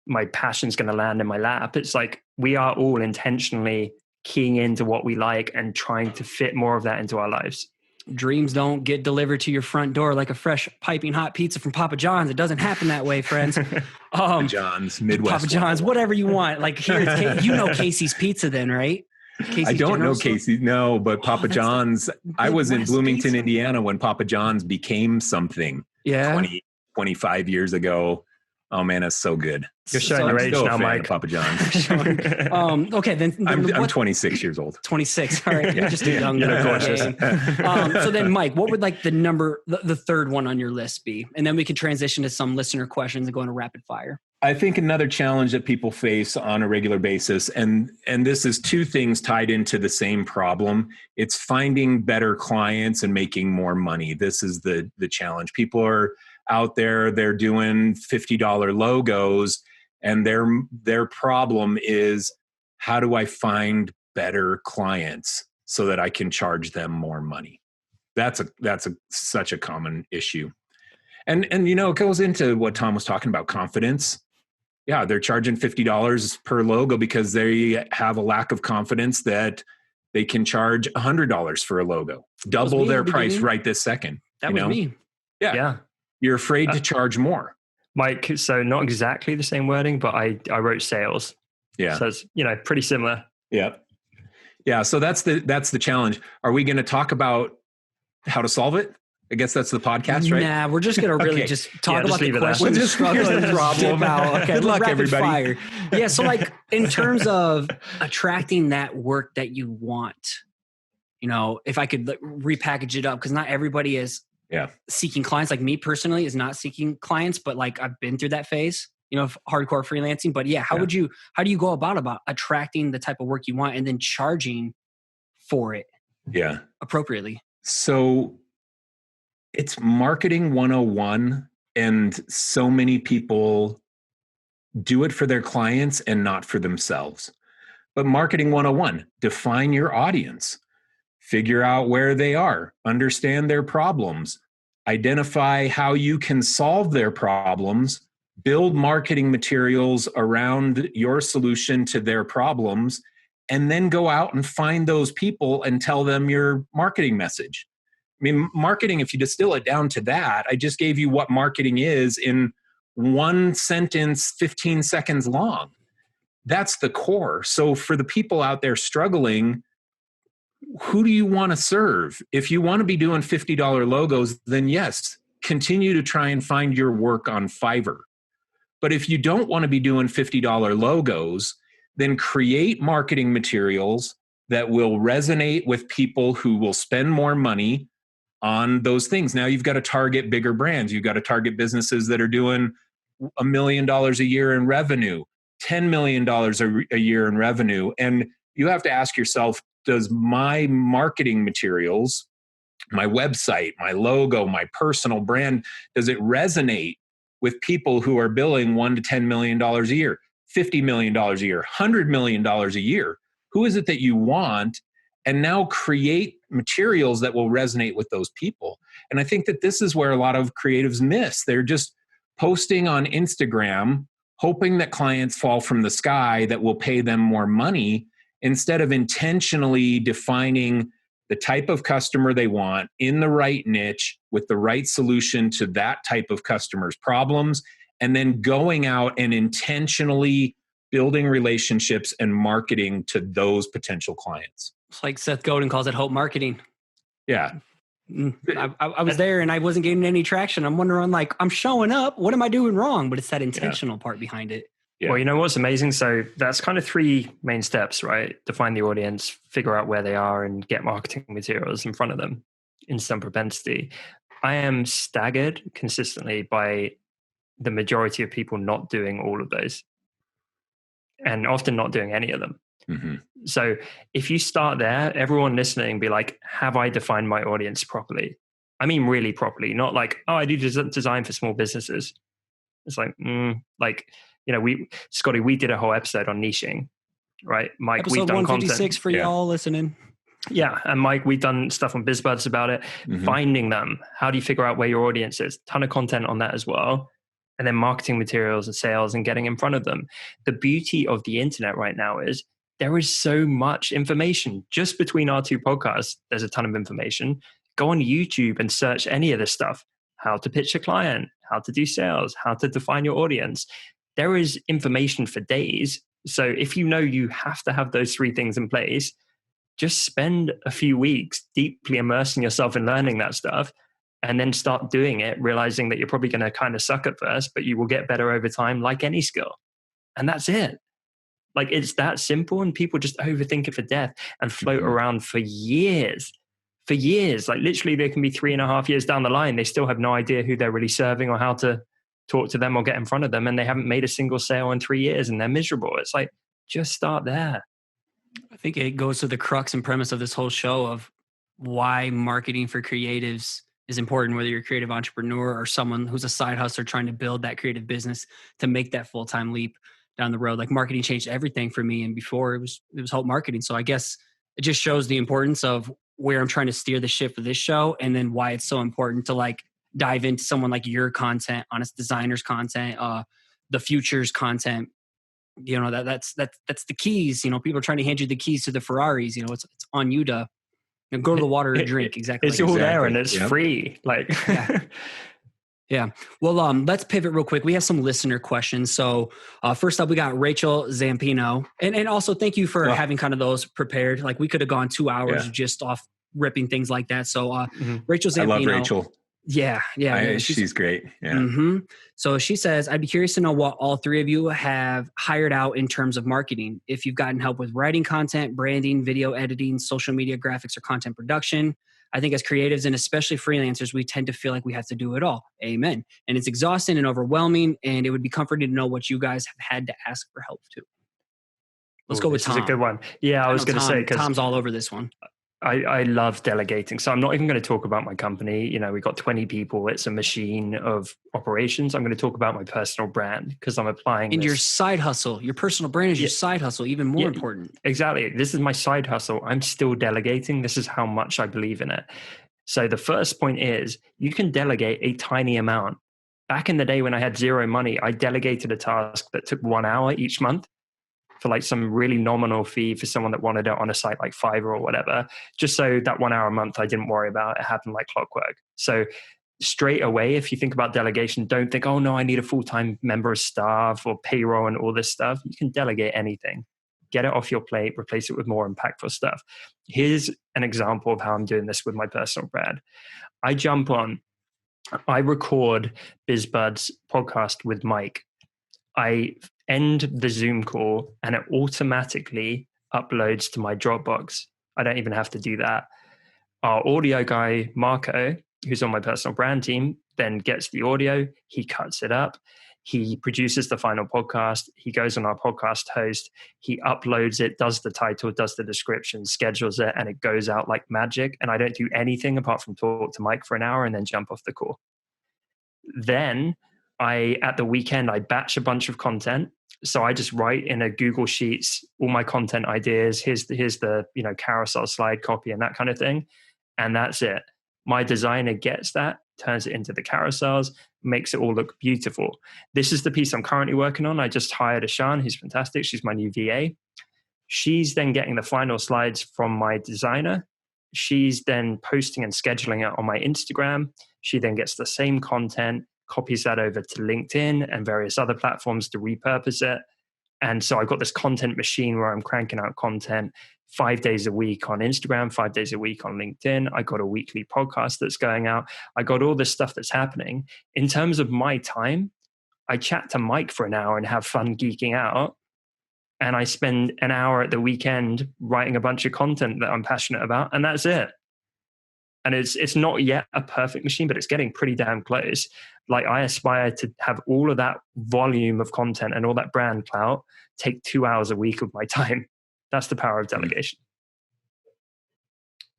my passion's going to land in my lap. It's like we are all intentionally keying into what we like and trying to fit more of that into our lives. Dreams don't get delivered to your front door like a fresh piping hot pizza from Papa John's. It doesn't happen that way, friends. Papa John's, Midwest. Papa John's, whatever you want. Like here, Casey's Pizza then, right? Casey's I don't know Casey, no, but Papa John's, I was in Bloomington, pizza. Indiana when Papa John's became something 25 years ago. Oh man, that's so good. You're showing your age now, Mike. Papa John's. Okay, then I'm 26 years old. 26. All right, you're just a young guy. So then, Mike, what would like the third one on your list be? And then we can transition to some listener questions and go into rapid fire. I think another challenge that people face on a regular basis, and this is two things tied into the same problem. It's finding better clients and making more money. This is the challenge. People are out there, they're doing $50 logos, and their problem is, how do I find better clients so that I can charge them more money? That's such a common issue. And it goes into what Tom was talking about, confidence. Yeah, they're charging $50 per logo because they have a lack of confidence that they can charge $100 for a logo. Double their price right this second. That was me. Yeah. You're afraid to charge more. Mike, so not exactly the same wording, but I wrote sales. Yeah. So it's, pretty similar. Yeah. Yeah. So that's the challenge. Are we going to talk about how to solve it? I guess that's the podcast, right? Nah, we're just going to really just talk about the questions. We'll just the problem. Okay, good luck, everybody. Yeah. So like in terms of attracting that work that you want, if I could repackage it up, because not everybody is seeking clients. Like me personally is not seeking clients, but like I've been through that phase, of hardcore freelancing. But how do you go about attracting the type of work you want and then charging for it appropriately? So it's marketing 101, and so many people do it for their clients and not for themselves. But marketing 101, define your audience, figure out where they are, understand their problems, identify how you can solve their problems, build marketing materials around your solution to their problems, and then go out and find those people and tell them your marketing message. I mean, marketing, if you distill it down to that, I just gave you what marketing is in one sentence, 15 seconds long. That's the core. So for the people out there struggling, who do you want to serve? If you want to be doing $50 logos, then yes, continue to try and find your work on Fiverr. But if you don't want to be doing $50 logos, then create marketing materials that will resonate with people who will spend more money on those things. Now you've got to target bigger brands. You've got to target businesses that are doing $1 million a year in revenue, $10 million a year in revenue. And you have to ask yourself, does my marketing materials, my website, my logo, my personal brand, does it resonate with people who are billing $1 to $10 million a year, $50 million a year, $100 million a year? Who is it that you want? And now create materials that will resonate with those people. And I think that this is where a lot of creatives miss. They're just posting on Instagram, hoping that clients fall from the sky that will pay them more money, instead of intentionally defining the type of customer they want in the right niche with the right solution to that type of customer's problems, and then going out and intentionally building relationships and marketing to those potential clients. It's like Seth Godin calls it hope marketing. Yeah. I was there and I wasn't getting any traction. I'm wondering, like, I'm showing up. What am I doing wrong? But it's that intentional part behind it. Yeah. Well, you know what's amazing? So that's kind of 3 main steps, right? Define the audience, figure out where they are, and get marketing materials in front of them. Instant propensity. I am staggered consistently by the majority of people not doing all of those, and often not doing any of them. Mm-hmm. So if you start there, everyone listening, be like, have I defined my audience properly? I mean, really properly, not like, oh, I do design for small businesses. It's like, Scotty, we did a whole episode on niching, right? Mike, episode we've done 156 content for y'all listening. Yeah. And Mike, we've done stuff on BizBuds about it, finding them. How do you figure out where your audience is? Ton of content on that as well. And then marketing materials and sales and getting in front of them. The beauty of the internet right now is there is so much information. Just between our 2 podcasts, there's a ton of information. Go on YouTube and search any of this stuff. How to pitch a client, how to do sales, how to define your audience. There is information for days. So if you know you have to have those 3 things in place, just spend a few weeks deeply immersing yourself in learning that stuff, and then start doing it, realizing that you're probably going to kind of suck at first, but you will get better over time, like any skill. And that's it. Like, it's that simple, and people just overthink it for death and float around for years. For years, like literally they can be 3.5 years down the line. They still have no idea who they're really serving or how to talk to them or get in front of them. And they haven't made a single sale in 3 years and they're miserable. It's like, just start there. I think it goes to the crux and premise of this whole show of why marketing for creatives is important, whether you're a creative entrepreneur or someone who's a side hustler trying to build that creative business to make that full-time leap down the road. Like, marketing changed everything for me. And before it was hope marketing. So I guess it just shows the importance of where I'm trying to steer the ship for this show, and then why it's so important to like dive into someone like your content, Honest Designers content, the Futures content. You know, that's the keys. You know, people are trying to hand you the keys to the Ferraris. You know, it's on you to go to the water and drink. Exactly. It's all there and it's free. Like, yeah. Well, let's pivot real quick. We have some listener questions. So first up, we got Rachel Zampino. And also thank you for having kind of those prepared. Like, we could have gone 2 hours just off ripping things like that. So Rachel Zampino. I love Rachel. Yeah. She's great. Yeah. So she says, I'd be curious to know what all 3 of you have hired out in terms of marketing. If you've gotten help with writing content, branding, video editing, social media graphics, or content production. I think as creatives and especially freelancers, we tend to feel like we have to do it all. Amen. And it's exhausting and overwhelming. And it would be comforting to know what you guys have had to ask for help to. Let's go with Tom. This is a good one. Yeah, I was going to say, because Tom's all over this one. I love delegating. So I'm not even going to talk about my company. You know, we've got 20 people. It's a machine of operations. I'm going to talk about my personal brand because I'm applying your side hustle. Your personal brand is your side hustle, even more important. Exactly. This is my side hustle. I'm still delegating. This is how much I believe in it. So the first point is you can delegate a tiny amount. Back in the day when I had 0 money, I delegated a task that took 1 hour each month for like some really nominal fee for someone that wanted it on a site like Fiverr or whatever, just so that 1 hour a month I didn't worry about. It happened like clockwork. So straight away, if you think about delegation, don't think, oh no, I need a full-time member of staff or payroll and all this stuff. You can delegate anything. Get it off your plate, replace it with more impactful stuff. Here's an example of how I'm doing this with my personal brand. I record BizBuds podcast with Mike. I end the Zoom call and it automatically uploads to my Dropbox. I don't even have to do that. Our audio guy, Marco, who's on my personal brand team, then gets the audio, he cuts it up, he produces the final podcast, he goes on our podcast host, he uploads it, does the title, does the description, schedules it, and it goes out like magic. And I don't do anything apart from talk to Mike for an hour and then jump off the call. Then at the weekend, I batch a bunch of content. So I just write in a Google Sheets, all my content ideas. Here's the carousel slide copy and that kind of thing. And that's it. My designer gets that, turns it into the carousels, makes it all look beautiful. This is the piece I'm currently working on. I just hired Ashan, who's fantastic. She's my new VA. She's then getting the final slides from my designer. She's then posting and scheduling it on my Instagram. She then gets the same content, copies that over to LinkedIn and various other platforms to repurpose it. And so I've got this content machine where I'm cranking out content 5 days a week on Instagram, 5 days a week on LinkedIn. I got a weekly podcast that's going out. I got all this stuff that's happening. In terms of my time, I chat to Mike for an hour and have fun geeking out. And I spend an hour at the weekend writing a bunch of content that I'm passionate about. And that's it. And it's not yet a perfect machine, but it's getting pretty damn close. Like I aspire to have all of that volume of content and all that brand clout take 2 hours a week of my time. That's the power of delegation.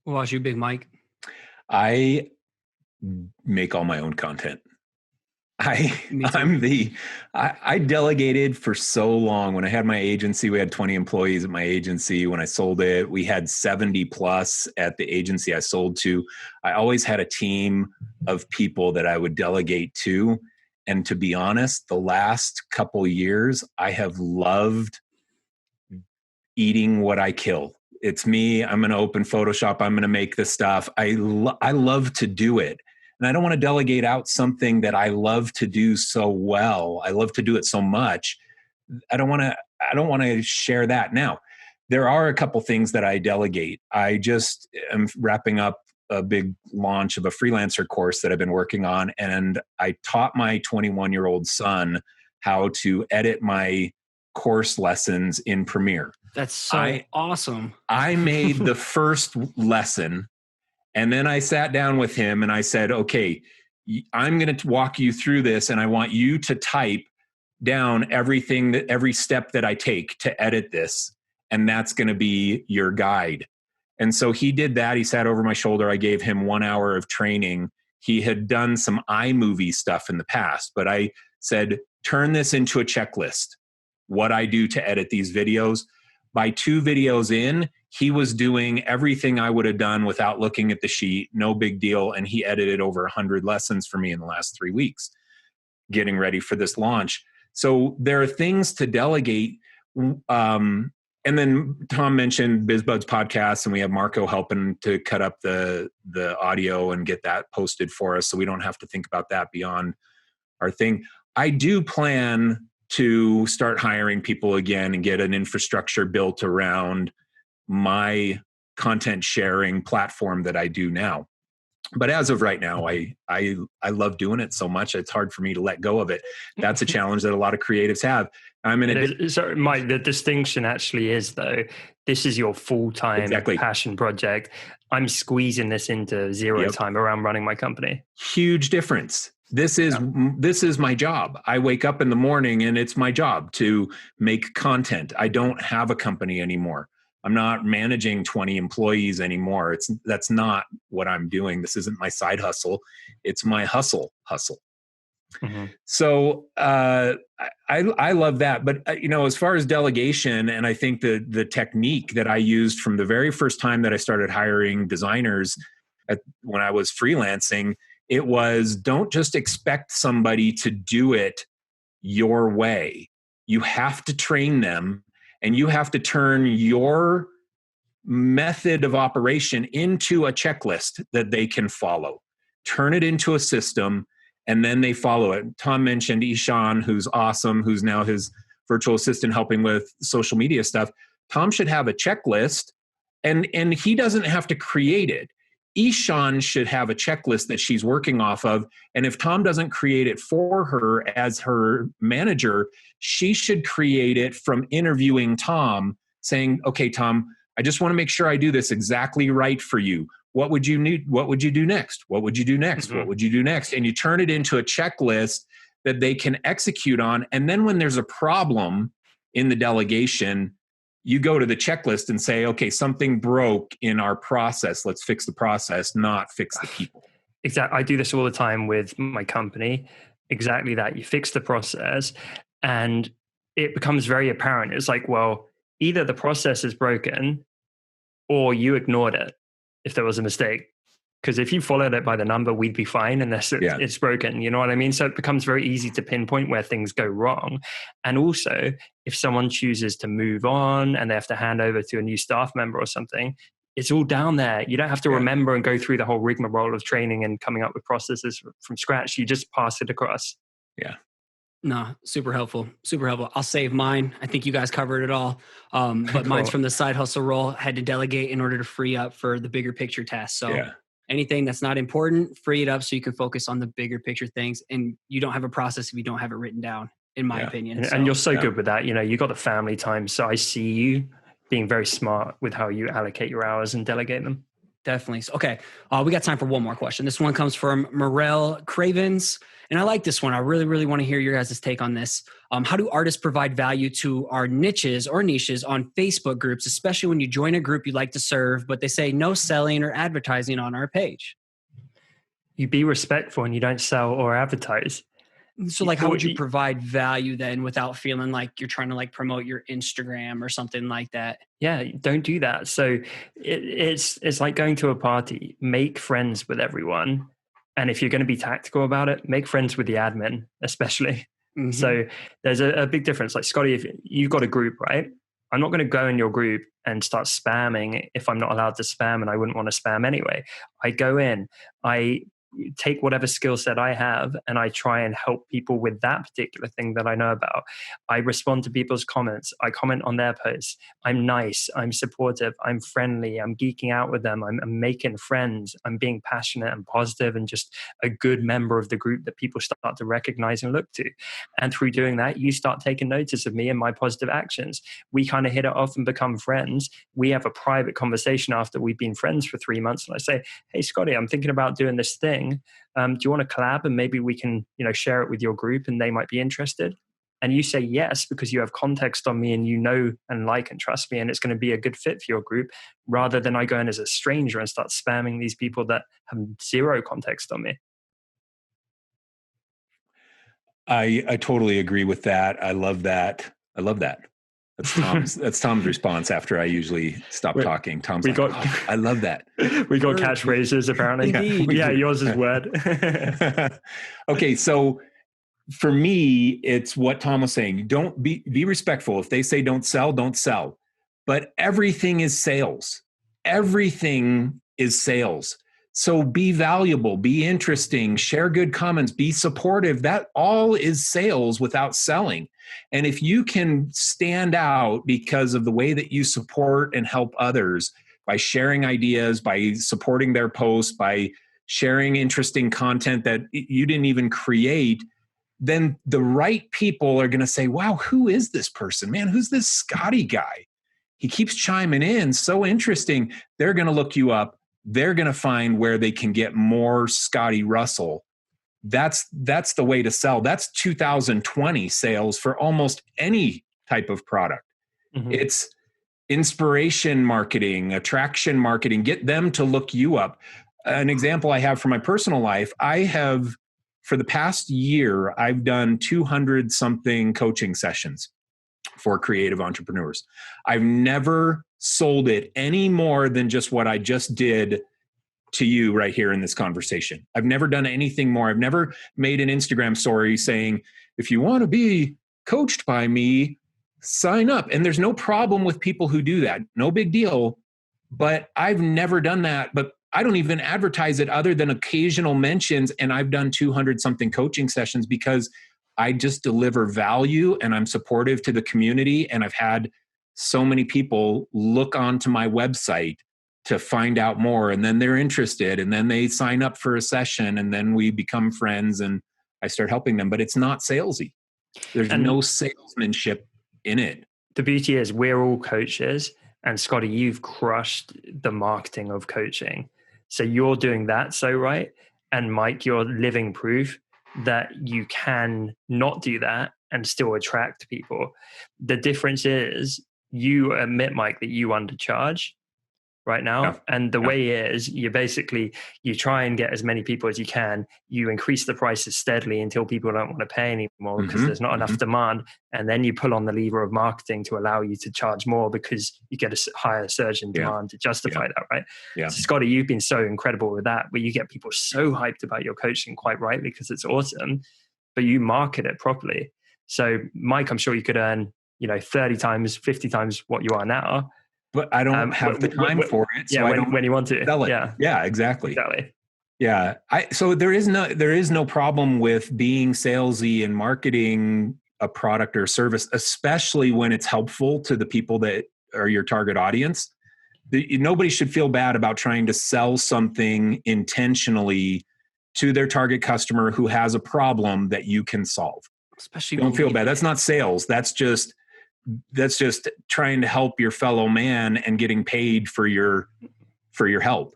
What about you, Big Mike? I make all my own content. I delegated for so long. When I had my agency, we had 20 employees at my agency. When I sold it, we had 70 plus at the agency I sold to. I always had a team of people that I would delegate to. And to be honest, the last couple years, I have loved eating what I kill. It's me. I'm going to open Photoshop. I'm going to make this stuff. I love to do it. And I don't want to delegate out something that I love to do so well. I love to do it so much. I don't want to share that. Now, there are a couple things that I delegate. I just am wrapping up a big launch of a freelancer course that I've been working on. And I taught my 21-year-old son how to edit my course lessons in Premiere. That's so awesome. I made the first lesson. And then I sat down with him and I said, okay, I'm going to walk you through this. And I want you to type down every step that I take to edit this. And that's going to be your guide. And so he did that. He sat over my shoulder. I gave him 1 hour of training. He had done some iMovie stuff in the past, but I said, turn this into a checklist. What I do to edit these videos. By 2 videos in, he was doing everything I would have done without looking at the sheet. No big deal. And he edited over 100 lessons for me in the last 3 weeks, getting ready for this launch. So there are things to delegate. And then Tom mentioned Biz Buds Podcast, and we have Marco helping to cut up the audio and get that posted for us, so we don't have to think about that beyond our thing. I do plan to start hiring people again and get an infrastructure built around my content sharing platform that I do now. But as of right now, I love doing it so much, it's hard for me to let go of it. That's a challenge that a lot of creatives have. Sorry, Mike, the distinction actually is, though, this is your full-time passion project. I'm squeezing this into zero time around running my company. Huge difference. This is my job. I wake up in the morning and it's my job to make content. I don't have a company anymore. I'm not managing 20 employees anymore. That's not what I'm doing. This isn't my side hustle. It's my hustle. Mm-hmm. So I love that. But as far as delegation, and I think the technique that I used from the very first time that I started hiring designers when I was freelancing, it was, don't just expect somebody to do it your way. You have to train them, and you have to turn your method of operation into a checklist that they can follow. Turn it into a system, and then they follow it. Tom mentioned Ishan, who's awesome, who's now his virtual assistant helping with social media stuff. Tom should have a checklist, and he doesn't have to create it. Ishan should have a checklist that she's working off of. And if Tom doesn't create it for her as her manager, she should create it from interviewing Tom, saying, okay, Tom, I just want to make sure I do this exactly right for you. What would you need? What would you do next? What would you do next? Mm-hmm. What would you do next? And you turn it into a checklist that they can execute on. And then when there's a problem in the delegation, you go to the checklist and say, okay, something broke in our process. Let's fix the process, not fix the people. Exactly. I do this all the time with my company. Exactly that. You fix the process and it becomes very apparent. It's like, well, either the process is broken or you ignored it if there was a mistake. Because if you followed it by the number, we'd be fine unless it's broken. You know what I mean? So it becomes very easy to pinpoint where things go wrong. And also, if someone chooses to move on and they have to hand over to a new staff member or something, it's all down there. You don't have to remember and go through the whole rigmarole of training and coming up with processes from scratch. You just pass it across. Yeah. No, super helpful. Super helpful. I'll save mine. I think you guys covered it all. But cool. Mine's from the side hustle role. Had to delegate in order to free up for the bigger picture tasks. So anything that's not important, free it up so you can focus on the bigger picture things. And you don't have a process if you don't have it written down, in my opinion. And you're so good with that. You know, you got the family time. So I see you being very smart with how you allocate your hours and delegate them. Definitely. Okay. We got time for one more question. This one comes from Morel Cravens. And I like this one. I really, really want to hear your guys' take on this. How do artists provide value to our niches on Facebook groups, especially when you join a group you like to serve, but they say no selling or advertising on our page? You be respectful and you don't sell or advertise. So like, how would you provide value then without feeling like you're trying to like promote your Instagram or something like that? Yeah, don't do that. So it's like going to a party, make friends with everyone. And if you're going to be tactical about it, make friends with the admin, especially. Mm-hmm. So there's a big difference. Like Scotty, if you've got a group, right? I'm not going to go in your group and start spamming if I'm not allowed to spam, and I wouldn't want to spam anyway. I go in, I take whatever skill set I have and I try and help people with that particular thing that I know about. I respond to people's comments. I comment on their posts. I'm nice. I'm supportive. I'm friendly. I'm geeking out with them. I'm making friends. I'm being passionate and positive and just a good member of the group that people start to recognize and look to. And through doing that, you start taking notice of me and my positive actions. We kind of hit it off and become friends. We have a private conversation after we've been friends for 3 months. And I say, hey, Scotty, I'm thinking about doing this thing. Do you want to collab and maybe we can, share it with your group and they might be interested? And you say yes because you have context on me and you know and like and trust me and it's going to be a good fit for your group, rather than I go in as a stranger and start spamming these people that have zero context on me. I totally agree with that. I love that. That's Tom's response after I usually stop talking. Tom's I love that. We got catchphrases apparently. Yeah, yours is word. Okay, so for me, it's what Tom was saying. Don't be respectful. If they say don't sell, don't sell. But everything is sales. Everything is sales. So be valuable, be interesting, share good comments, be supportive. That all is sales without selling. And if you can stand out because of the way that you support and help others by sharing ideas, by supporting their posts, by sharing interesting content that you didn't even create, then the right people are going to say, wow, who is this person? Man, who's this Scotty guy? He keeps chiming in. So interesting. They're going to look you up. They're going to find where they can get more Scotty.D.Russell. That's the way to sell. That's 2020 sales for almost any type of product. Mm-hmm. It's inspiration marketing, attraction marketing, get them to look you up. An example I have from my personal life, I have, for the past year, I've done 200 something coaching sessions for creative entrepreneurs. I've never sold it any more than just what I just did to you right here in this conversation. I've never done anything more. I've never made an Instagram story saying, if you want to be coached by me, sign up. And there's no problem with people who do that. No big deal. But I've never done that. But I don't even advertise it other than occasional mentions. And I've done 200 something coaching sessions because I just deliver value and I'm supportive to the community. And I've had so many people look onto my website to find out more, and then they're interested, and then they sign up for a session, and then we become friends and I start helping them. But it's not salesy. There's no salesmanship in it. The beauty is we're all coaches, and Scotty, you've crushed the marketing of coaching. So you're doing that so right. And Mike, you're living proof that you can not do that and still attract people. The difference is you admit, Mike, that you undercharge. right now. Yeah. And the way is you try and get as many people as you can. You increase the prices steadily until people don't want to pay anymore because there's not enough demand. And then you pull on the lever of marketing to allow you to charge more because you get a higher surge in demand to justify that, right? Yeah. So Scotty, you've been so incredible with that, where you get people so hyped about your coaching, quite rightly, because it's awesome, but you market it properly. So Mike, I'm sure you could earn, 30 times, 50 times what you are now. But I don't have the time for it. So I don't when you want to sell it. Yeah, exactly. Yeah. So there is no problem with being salesy and marketing a product or service, especially when it's helpful to the people that are your target audience. Nobody should feel bad about trying to sell something intentionally to their target customer who has a problem that you can solve. Especially don't feel bad. That's not sales. That's just trying to help your fellow man and getting paid for your help.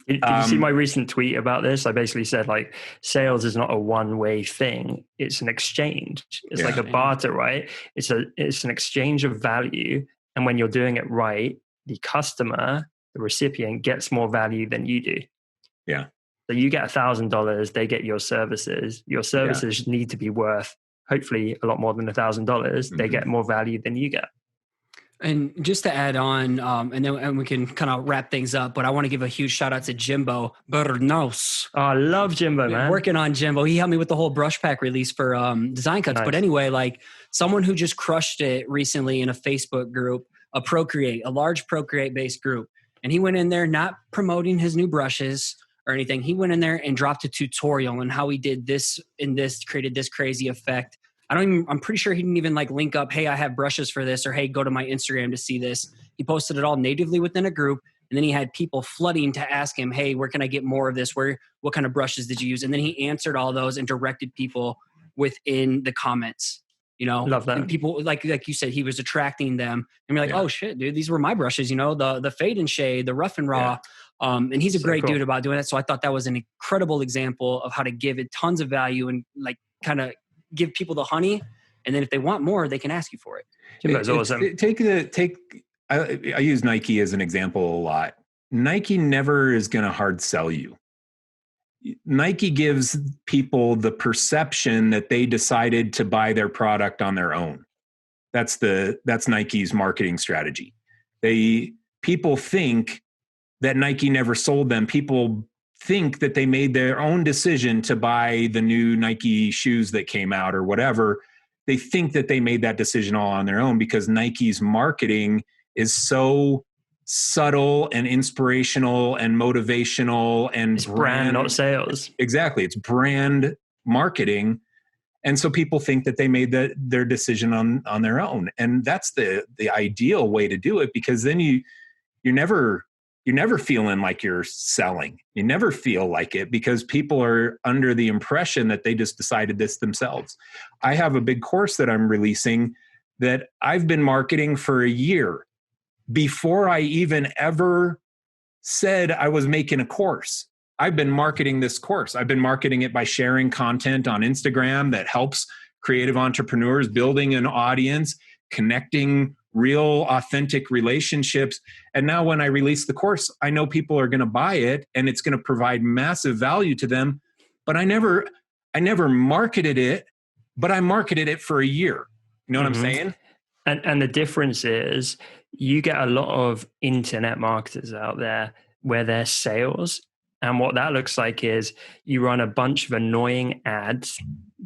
Did you see my recent tweet about this? I basically said, like, sales is not a one-way thing. It's an exchange. It's like a barter, right? It's an exchange of value. And when you're doing it right, the customer, the recipient, gets more value than you do. Yeah. So you get $1,000, they get your services. Your services need to be worth, hopefully, a lot more than $1,000. They get more value than you get. And just to add on, and we can kind of wrap things up, but I want to give a huge shout out to Jimbo Bernos. Oh, I love Jimbo, man. Working on Jimbo. He helped me with the whole brush pack release for design cuts. Nice. But anyway, like someone who just crushed it recently in a Facebook group, a large Procreate based group. And he went in there not promoting his new brushes or anything. He went in there and dropped a tutorial on how he did this and this, created this crazy effect. I'm pretty sure he didn't even like link up, hey, I have brushes for this, or hey, go to my Instagram to see this. He posted it all natively within a group. And then he had people flooding to ask him, hey, where can I get more of this? What kind of brushes did you use? And then he answered all those and directed people within the comments, Love that. And people, like you said, he was attracting them. And we're like, oh shit, dude, these were my brushes, the fade and shade, the rough and raw. And he's a great dude about doing it. So I thought that was an incredible example of how to give it tons of value and like kind of give people the honey, and then if they want more, they can ask you for it. That's awesome. I use Nike as an example a lot. Nike never is going to hard sell you. Nike gives people the perception that they decided to buy their product on their own. That's Nike's marketing strategy. People think that Nike never sold them. People think that they made their own decision to buy the new Nike shoes that came out or whatever. They think that they made that decision all on their own because Nike's marketing is so subtle and inspirational and motivational and it's brand, not sales. Exactly. It's brand marketing. And so people think that they made their decision on their own. And that's the ideal way to do it, because then you're never feeling like you're selling. You never feel like it because people are under the impression that they just decided this themselves. I have a big course that I'm releasing that I've been marketing for a year before I even ever said I was making a course. I've been marketing this course. I've been marketing it by sharing content on Instagram that helps creative entrepreneurs, building an audience, connecting real, authentic relationships. And now when I release the course, I know people are going to buy it and it's going to provide massive value to them. But I never marketed it, but I marketed it for a year. You know what I'm saying? And the difference is you get a lot of internet marketers out there where their sales, and what that looks like is you run a bunch of annoying ads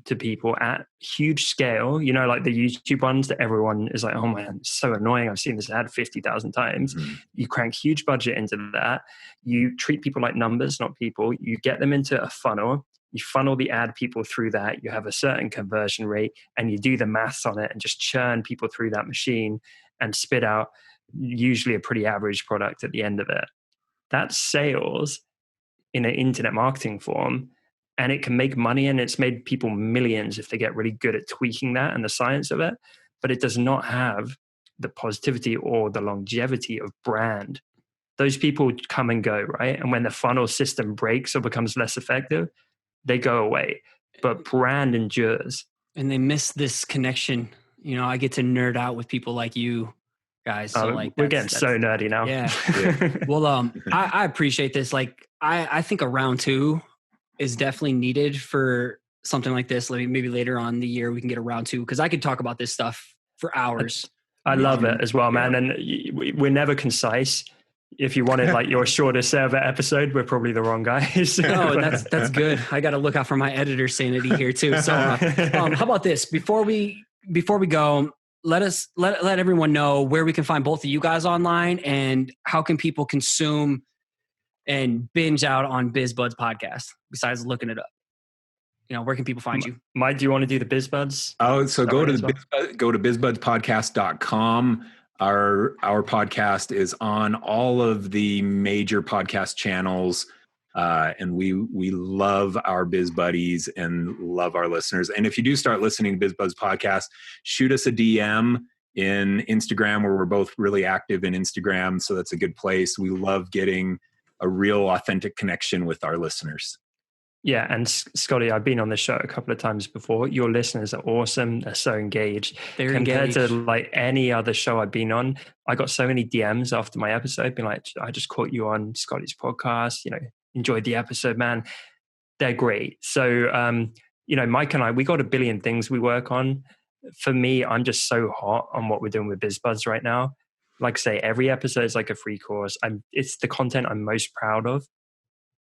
to people at huge scale, like the YouTube ones that everyone is like, oh man, it's so annoying. I've seen this ad 50,000 times. You crank huge budget into that. You treat people like numbers, not people. You get them into a funnel. You funnel the ad people through that. You have a certain conversion rate and you do the maths on it and just churn people through that machine and spit out usually a pretty average product at the end of it. That's sales in an internet marketing form, and it can make money, and it's made people millions if they get really good at tweaking that and the science of it, but it does not have the positivity or the longevity of brand. Those people come and go, right? And when the funnel system breaks or becomes less effective, they go away, but brand endures. And they miss this connection. I get to nerd out with people like you guys. So like we're getting so nerdy now. Yeah. Well, I appreciate this. Like I think a round 2 is definitely needed for something like this. Maybe later on in the year we can get a round 2, because I could talk about this stuff for hours. I love it as well, man. And we're never concise. If you wanted like your shorter server episode, we're probably the wrong guys. No, that's good. I got to look out for my editor sanity here too. So how about this? Before we go, let everyone know where we can find both of you guys online, and how can people consume and binge out on Biz Buds Podcast besides looking it up. Where can people find you? Mike, do you want to do the Biz Buds? Oh, so go to BizBudspodcast.com. Our podcast is on all of the major podcast channels, and we love our Biz Buddies and love our listeners. And if you do start listening to Biz Buds Podcast, shoot us a DM in Instagram, where we're both really active in Instagram. So that's a good place. We love getting a real authentic connection with our listeners. Yeah, and Scotty, I've been on the show a couple of times before. Your listeners are awesome. They're so engaged. Compared to like any other show I've been on, I got so many DMs after my episode being like, I just caught you on Scotty's podcast, enjoyed the episode, man. They're great. So, Mike and I, we got a billion things we work on. For me, I'm just so hot on what we're doing with BizBuds right now. Like I say, every episode is like a free course. It's the content I'm most proud of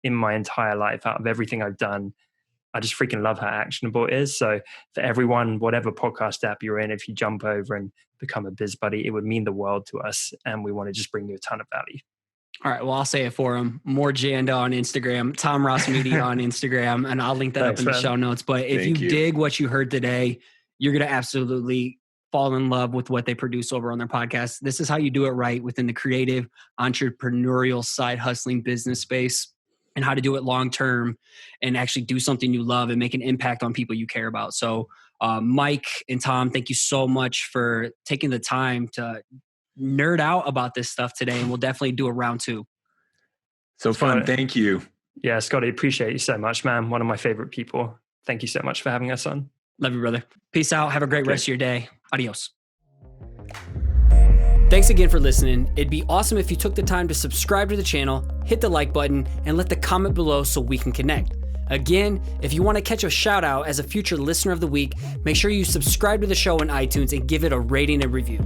in my entire life. Out of everything I've done, I just freaking love how actionable it is. So for everyone, whatever podcast app you're in, if you jump over and become a Biz Buddy, it would mean the world to us. And we want to just bring you a ton of value. All right. Well, I'll say it for him. More Janda on Instagram, Tom Ross Media on Instagram, and I'll link that up in the show notes. But if you dig what you heard today, you're going to absolutely fall in love with what they produce over on their podcast. This is how you do it right within the creative, entrepreneurial, side hustling business space, and how to do it long-term and actually do something you love and make an impact on people you care about. So Mike and Tom, thank you so much for taking the time to nerd out about this stuff today. And we'll definitely do a round 2. So fun. Thank you. Yeah, Scotty, appreciate you so much, man. One of my favorite people. Thank you so much for having us on. Love you, brother. Peace out. Have a great rest of your day. Adios. Thanks again for listening. It'd be awesome if you took the time to subscribe to the channel, hit the like button, and let the comment below so we can connect. Again, if you want to catch a shout out as a future listener of the week, make sure you subscribe to the show on iTunes and give it a rating and review.